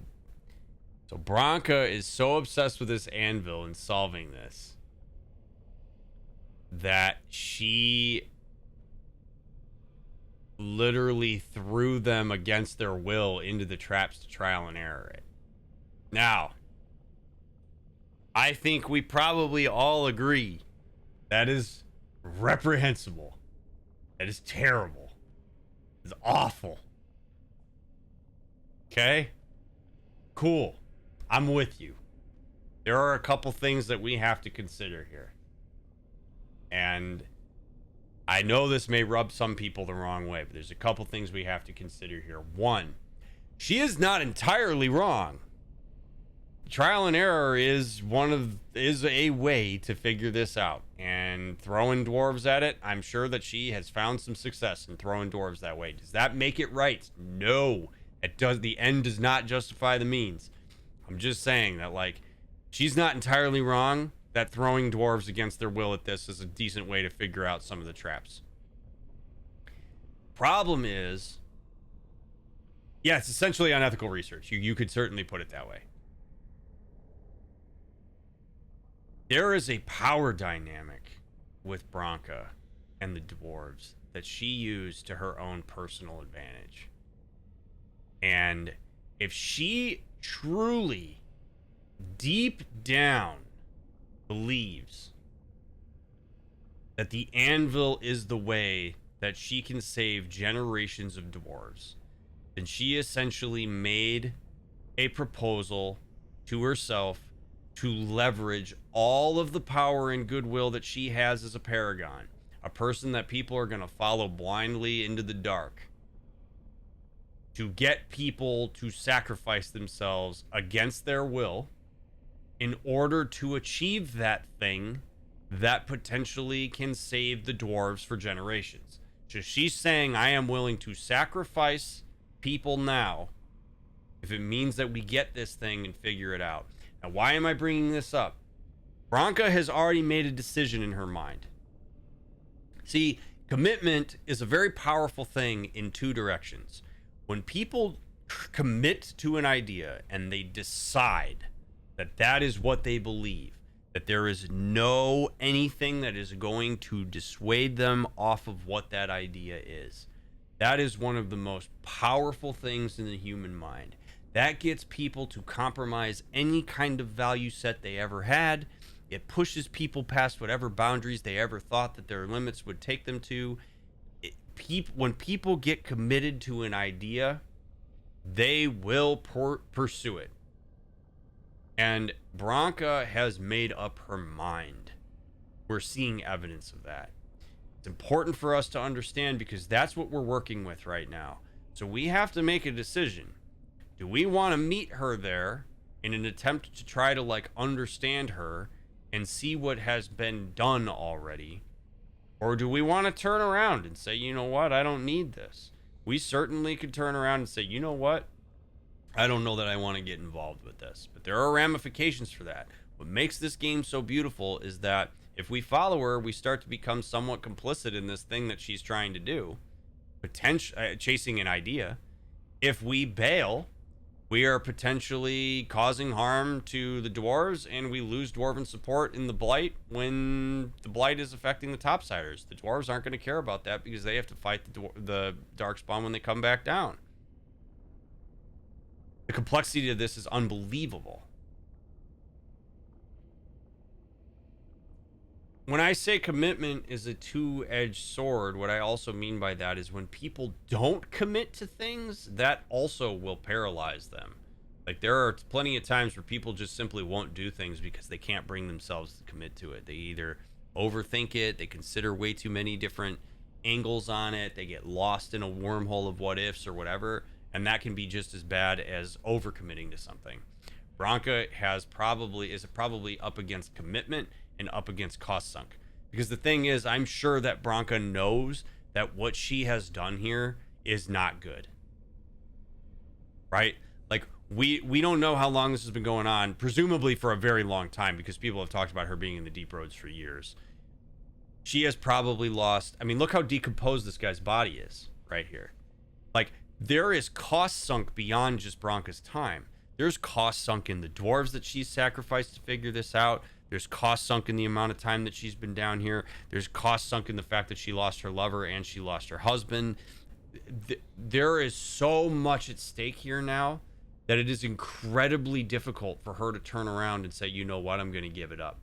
Branca is so obsessed with this anvil and solving this that she literally threw them against their will into the traps to trial and error it. Now, I think we probably all agree that is reprehensible. That is terrible. It's awful. Okay? Cool. I'm with you. There are a couple things that we have to consider here. And I know this may rub some people the wrong way, but there's a couple things we have to consider here. One, she is not entirely wrong. Trial and error is a way to figure this out. And throwing dwarves at it, I'm sure that she has found some success in throwing dwarves that way. Does that make it right? No. It does. The end does not justify the means. I'm just saying that, like, she's not entirely wrong that throwing dwarves against their will at this is a decent way to figure out some of the traps. Problem is, yeah, it's essentially unethical research. You could certainly put it that way. There is a power dynamic with Branca and the dwarves that she used to her own personal advantage. And if she truly, deep down, believes that the anvil is the way that she can save generations of dwarves, then she essentially made a proposal to herself to leverage all of the power and goodwill that she has as a paragon, a person that people are going to follow blindly into the dark, to get people to sacrifice themselves against their will in order to achieve that thing that potentially can save the dwarves for generations. So she's saying, I am willing to sacrifice people now if it means that we get this thing and figure it out. Now, why am I bringing this up? Branca has already made a decision in her mind. See, commitment is a very powerful thing in two directions. When people commit to an idea and they decide that that is what they believe, that there is no anything that is going to dissuade them off of what that idea is, that is one of the most powerful things in the human mind. That gets people to compromise any kind of value set they ever had. It pushes people past whatever boundaries they ever thought that their limits would take them to. When people get committed to an idea, they will pursue it. And Branca has made up her mind. We're seeing evidence of that. It's important for us to understand because that's what we're working with right now. So we have to make a decision. Do we want to meet her there in an attempt to try to, like, understand her and see what has been done already? Or do we want to turn around and say, you know what, I don't need this? We certainly could turn around and say, you know what, I don't know that I want to get involved with this. But there are ramifications for that. What makes this game so beautiful is that if we follow her, we start to become somewhat complicit in this thing that she's trying to do, chasing an idea. If we bail, we are potentially causing harm to the dwarves, and we lose dwarven support in the Blight when the Blight is affecting the Topsiders. The dwarves aren't going to care about that because they have to fight the Darkspawn when they come back down. The complexity of this is unbelievable. When I say commitment is a two-edged sword, what I also mean by that is when people don't commit to things, that also will paralyze them. Like, there are plenty of times where people just simply won't do things because they can't bring themselves to commit to it. They either overthink it, they consider way too many different angles on it, they get lost in a wormhole of what ifs or whatever, and that can be just as bad as overcommitting to something. Branca is probably up against commitment and up against cost sunk. Because the thing is, I'm sure that Branca knows that what she has done here is not good. Right? Like, we don't know how long this has been going on, presumably for a very long time, because people have talked about her being in the deep roads for years. She has probably lost, I mean, look how decomposed this guy's body is right here. Like, there is cost sunk beyond just Branca's time. There's cost sunk in the dwarves that she's sacrificed to figure this out. There's cost sunk in the amount of time that she's been down here. There's cost sunk in the fact that she lost her lover and she lost her husband. There is so much at stake here now that it is incredibly difficult for her to turn around and say, you know what, I'm going to give it up.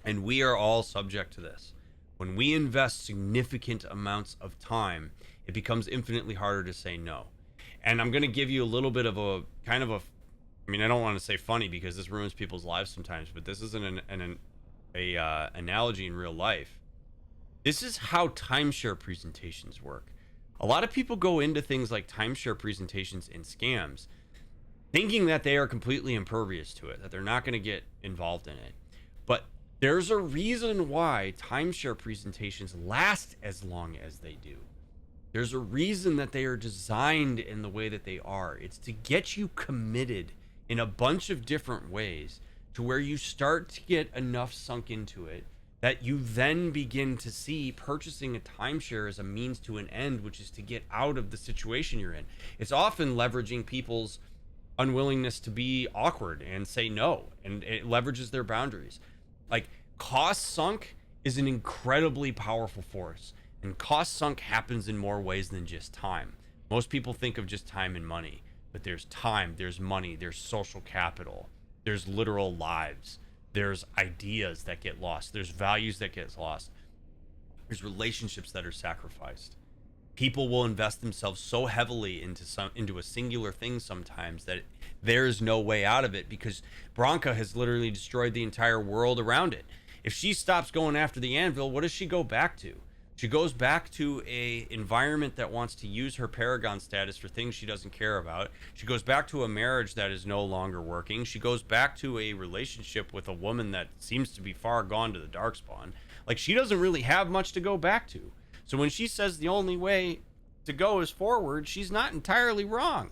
And we are all subject to this. When we invest significant amounts of time, it becomes infinitely harder to say no. And I'm going to give you a little bit of a kind of a, I mean, I don't want to say funny because this ruins people's lives sometimes, but this isn't an analogy in real life. This is how timeshare presentations work. A lot of people go into things like timeshare presentations and scams thinking that they are completely impervious to it, that they're not going to get involved in it. But there's a reason why timeshare presentations last as long as they do. There's a reason that they are designed in the way that they are. It's to get you committed in a bunch of different ways to where you start to get enough sunk into it that you then begin to see purchasing a timeshare as a means to an end, which is to get out of the situation you're in. It's often leveraging people's unwillingness to be awkward and say no, and it leverages their boundaries. Like, cost sunk is an incredibly powerful force, and cost sunk happens in more ways than just time. Most people think of just time and money, but there's time, there's money, there's social capital, there's literal lives, there's ideas that get lost, there's values that get lost, there's relationships that are sacrificed. People will invest themselves so heavily into a singular thing sometimes that there's no way out of it, because Branca has literally destroyed the entire world around it. If she stops going after the anvil, what does she go back to? She goes back to a environment that wants to use her paragon status for things she doesn't care about. She goes back to a marriage that is no longer working. She goes back to a relationship with a woman that seems to be far gone to the darkspawn. Like, she doesn't really have much to go back to. So when she says the only way to go is forward, she's not entirely wrong.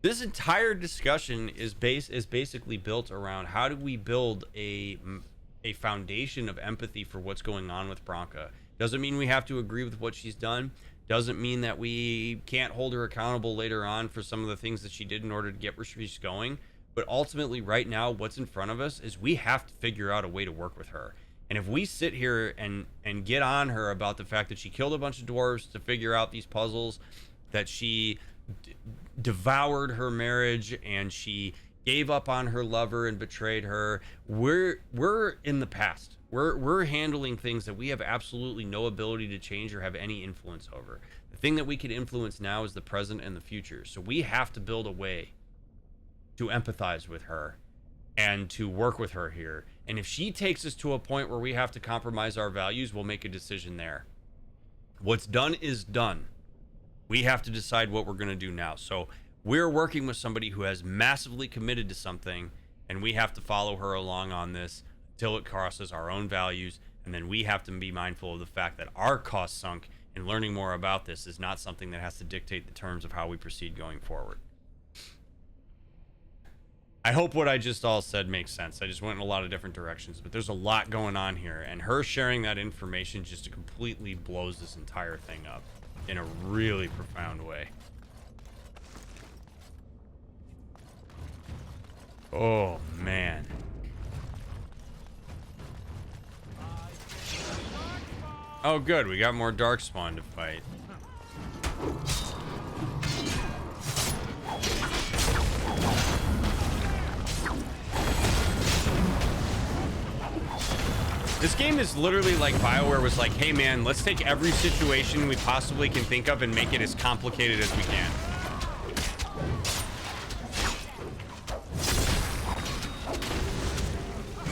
This entire discussion is basically built around how do we build a foundation of empathy for what's going on with Branca. Doesn't mean we have to agree with what she's done. Doesn't mean that we can't hold her accountable later on for some of the things that she did in order to get where she's going. But ultimately, right now, what's in front of us is we have to figure out a way to work with her. And if we sit here and get on her about the fact that she killed a bunch of dwarves to figure out these puzzles, that she devoured her marriage and she gave up on her lover and betrayed her, we're in the past. We're handling things that we have absolutely no ability to change or have any influence over. The thing that we can influence now is the present and the future. So we have to build a way to empathize with her and to work with her here. And if she takes us to a point where we have to compromise our values, we'll make a decision there. What's done is done. We have to decide what we're going to do now. So we're working with somebody who has massively committed to something, and we have to follow her along on this until it crosses our own values. And then we have to be mindful of the fact that our cost sunk in learning more about this is not something that has to dictate the terms of how we proceed going forward. I hope what I just all said makes sense. I just went in a lot of different directions, but there's a lot going on here, and her sharing that information just completely blows this entire thing up in a really profound way. Oh, man. Oh, good. We got more Darkspawn to fight. This game is literally like BioWare was like, hey man, let's take every situation we possibly can think of and make it as complicated as we can.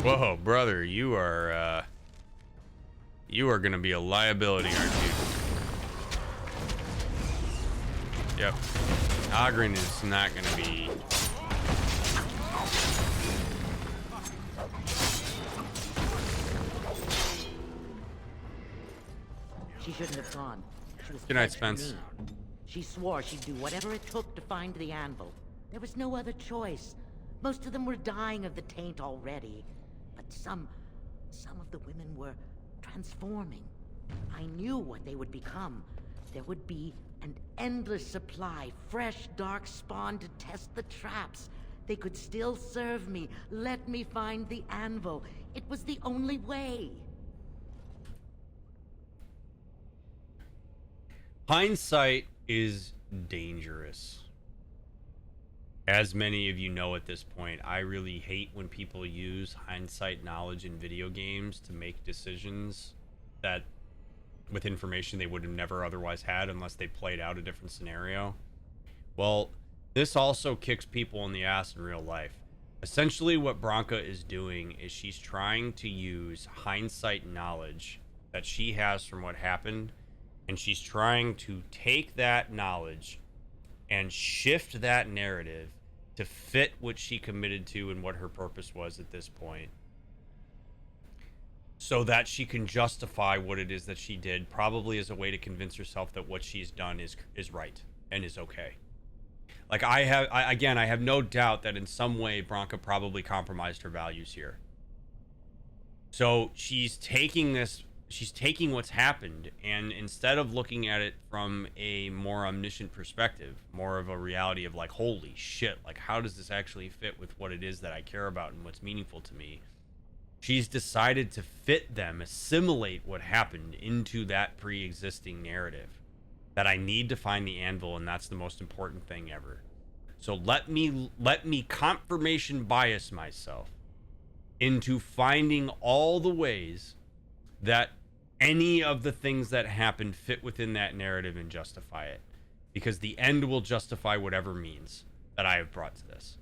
Whoa, brother, you are gonna be a liability, aren't you? Yep. Ogren is not gonna be. She shouldn't have gone. She was Good night, pledged to Spence. me. She swore she'd do whatever it took to find the anvil. There was no other choice. Most of them were dying of the taint already. But some of the women were transforming. I knew what they would become. There would be an endless supply, fresh dark spawn to test the traps. They could still serve me. Let me find the anvil. It was the only way. Hindsight is dangerous. As many of you know at this point, I really hate when people use hindsight knowledge in video games to make decisions that with information they would have never otherwise had unless they played out a different scenario. Well, this also kicks people in the ass in real life. Essentially what Branca is doing is she's trying to use hindsight knowledge that she has from what happened, and she's trying to take that knowledge and shift that narrative to fit what she committed to and what her purpose was at this point, so that she can justify what it is that she did, probably as a way to convince herself that what she's done is right and is okay. Like I have no doubt that in some way Branca probably compromised her values here. So she's taking what's happened, and instead of looking at it from a more omniscient perspective, more of a reality of like, holy shit, like how does this actually fit with what it is that I care about and what's meaningful to me, she's decided to fit them, assimilate what happened into that pre-existing narrative, that I need to find the anvil, and that's the most important thing ever. So let me confirmation bias myself into finding all the ways that any of the things that happened fit within that narrative and justify it, because the end will justify whatever means that I have brought to this.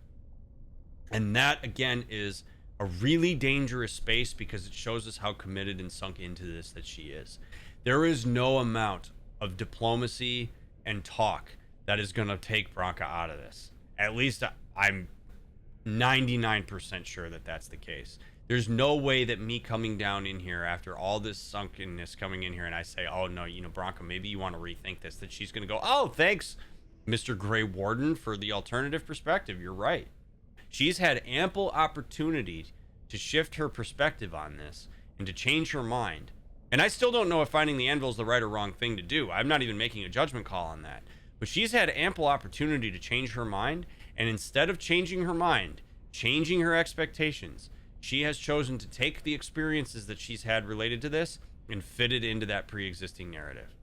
And that again is a really dangerous space, because it shows us how committed and sunk into this that she is. There is no amount of diplomacy and talk that is going to take Branca out of this. At least I'm 99% sure that that's the case. There's no way that me coming down in here after all this sunkenness coming in here and I say, oh no, you know, Branca, maybe you want to rethink this, that she's going to go, oh, thanks, Mr. Grey Warden, for the alternative perspective. You're right. She's had ample opportunity to shift her perspective on this and to change her mind. And I still don't know if finding the anvil is the right or wrong thing to do. I'm not even making a judgment call on that. But she's had ample opportunity to change her mind. And instead of changing her mind, changing her expectations, she has chosen to take the experiences that she's had related to this and fit it into that pre-existing narrative.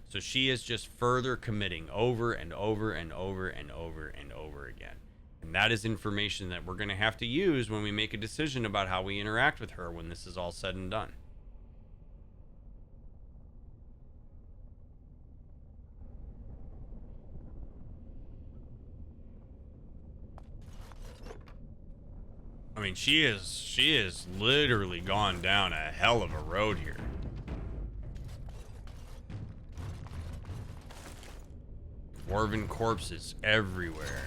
So she is just further committing over and over and over and over and over again. And that is information that we're going to have to use when we make a decision about how we interact with her when this is all said and done. I mean, she is literally gone down a hell of a road here. Dwarven corpses everywhere.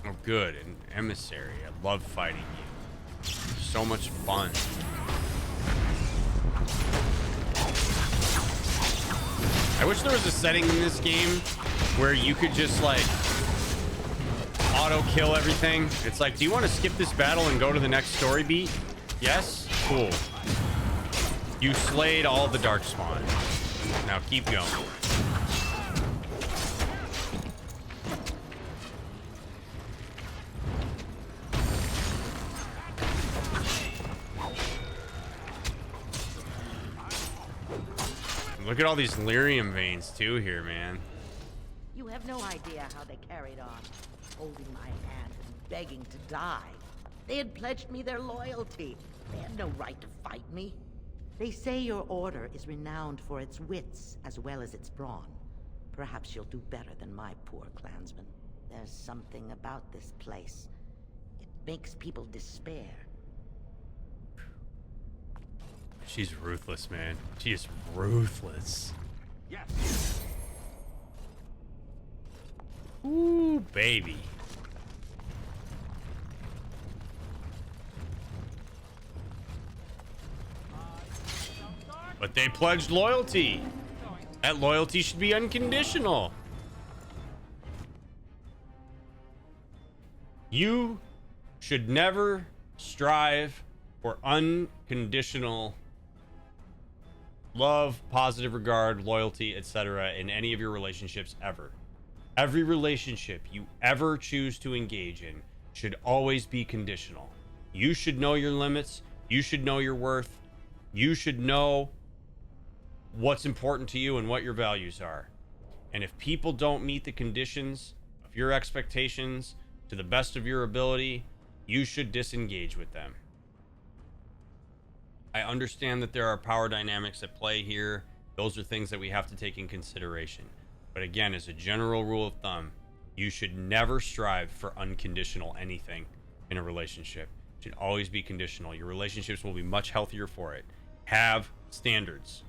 Oh, good. An emissary. I love fighting you. So much fun. I wish there was a setting in this game where you could just, like, auto-kill everything. It's like, do you want to skip this battle and go to the next story beat? Yes? Cool. You slayed all the darkspawn. Now keep going. Look at all these lyrium veins too here, man. You have no idea how they carried on, holding my hand and begging to die. They had pledged me their loyalty. They have no right to fight me. They say your order is renowned for its wits as well as its brawn. Perhaps you'll do better than my poor clansmen. There's something about this place. It makes people despair. She's ruthless, man. She is ruthless. Yes. Ooh, baby. But they pledged loyalty. That loyalty should be unconditional. You should never strive for unconditional love, positive regard, loyalty, etc. in any of your relationships ever. Every relationship you ever choose to engage in should always be conditional. You should know your limits. You should know your worth. You should know what's important to you and what your values are. And if people don't meet the conditions of your expectations to the best of your ability, you should disengage with them. I understand that there are power dynamics at play here. Those are things that we have to take in consideration. But again, as a general rule of thumb, you should never strive for unconditional anything in a relationship. It should always be conditional. Your relationships will be much healthier for it. Have standards.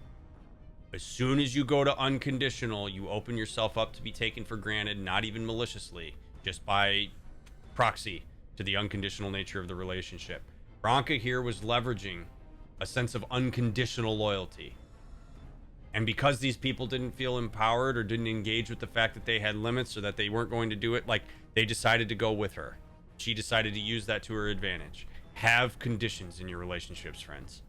As soon as you go to unconditional, you open yourself up to be taken for granted, not even maliciously, just by proxy to the unconditional nature of the relationship. Branca here was leveraging a sense of unconditional loyalty. And because these people didn't feel empowered or didn't engage with the fact that they had limits or that they weren't going to do it, like, they decided to go with her. She decided to use that to her advantage. Have conditions in your relationships, friends.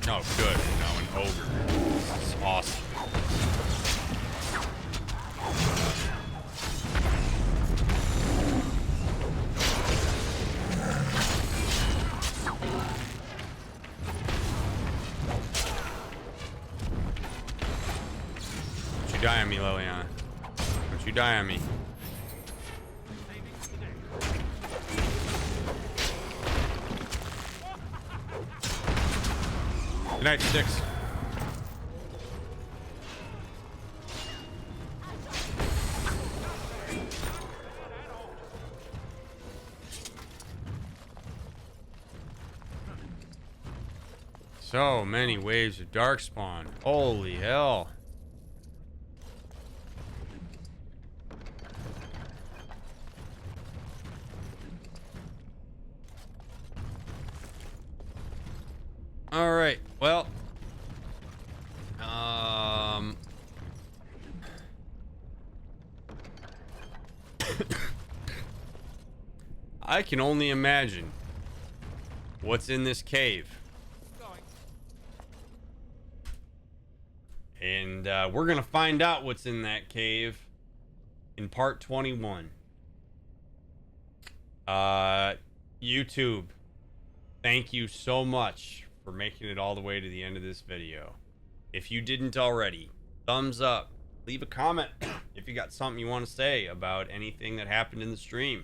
Oh, good. Now an ogre. This is awesome. Don't you die on me, Liliana. Don't you die on me. Good night, Sticks. So many waves of darkspawn. Holy hell. All right. Well, I can only imagine what's in this cave. And we're going to find out what's in that cave in part 21. YouTube, thank you so much for making it all the way to the end of this video. If you didn't already, thumbs up. Leave a comment if you got something you want to say about anything that happened in the stream.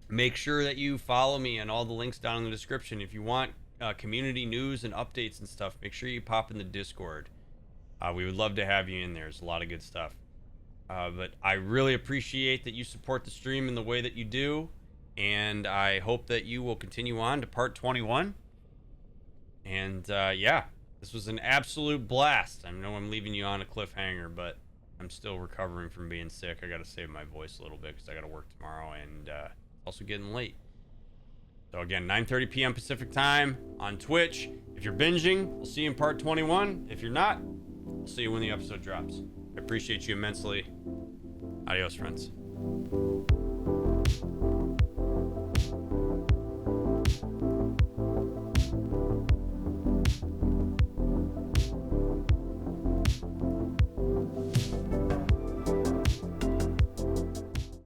Make sure that you follow me on all the links down in the description. If you want community news and updates and stuff, make sure you pop in the Discord. We would love to have you in there. There's a lot of good stuff. But I really appreciate that you support the stream in the way that you do. And I hope that you will continue on to part 21. And yeah, this was an absolute blast. I know I'm leaving you on a cliffhanger, but I'm still recovering from being sick. I got to save my voice a little bit because I got to work tomorrow, and also getting late. So again, 9:30 p.m. Pacific time on Twitch. If you're binging, we'll see you in part 21. If you're not, we'll see you when the episode drops. I appreciate you immensely. Adios, friends.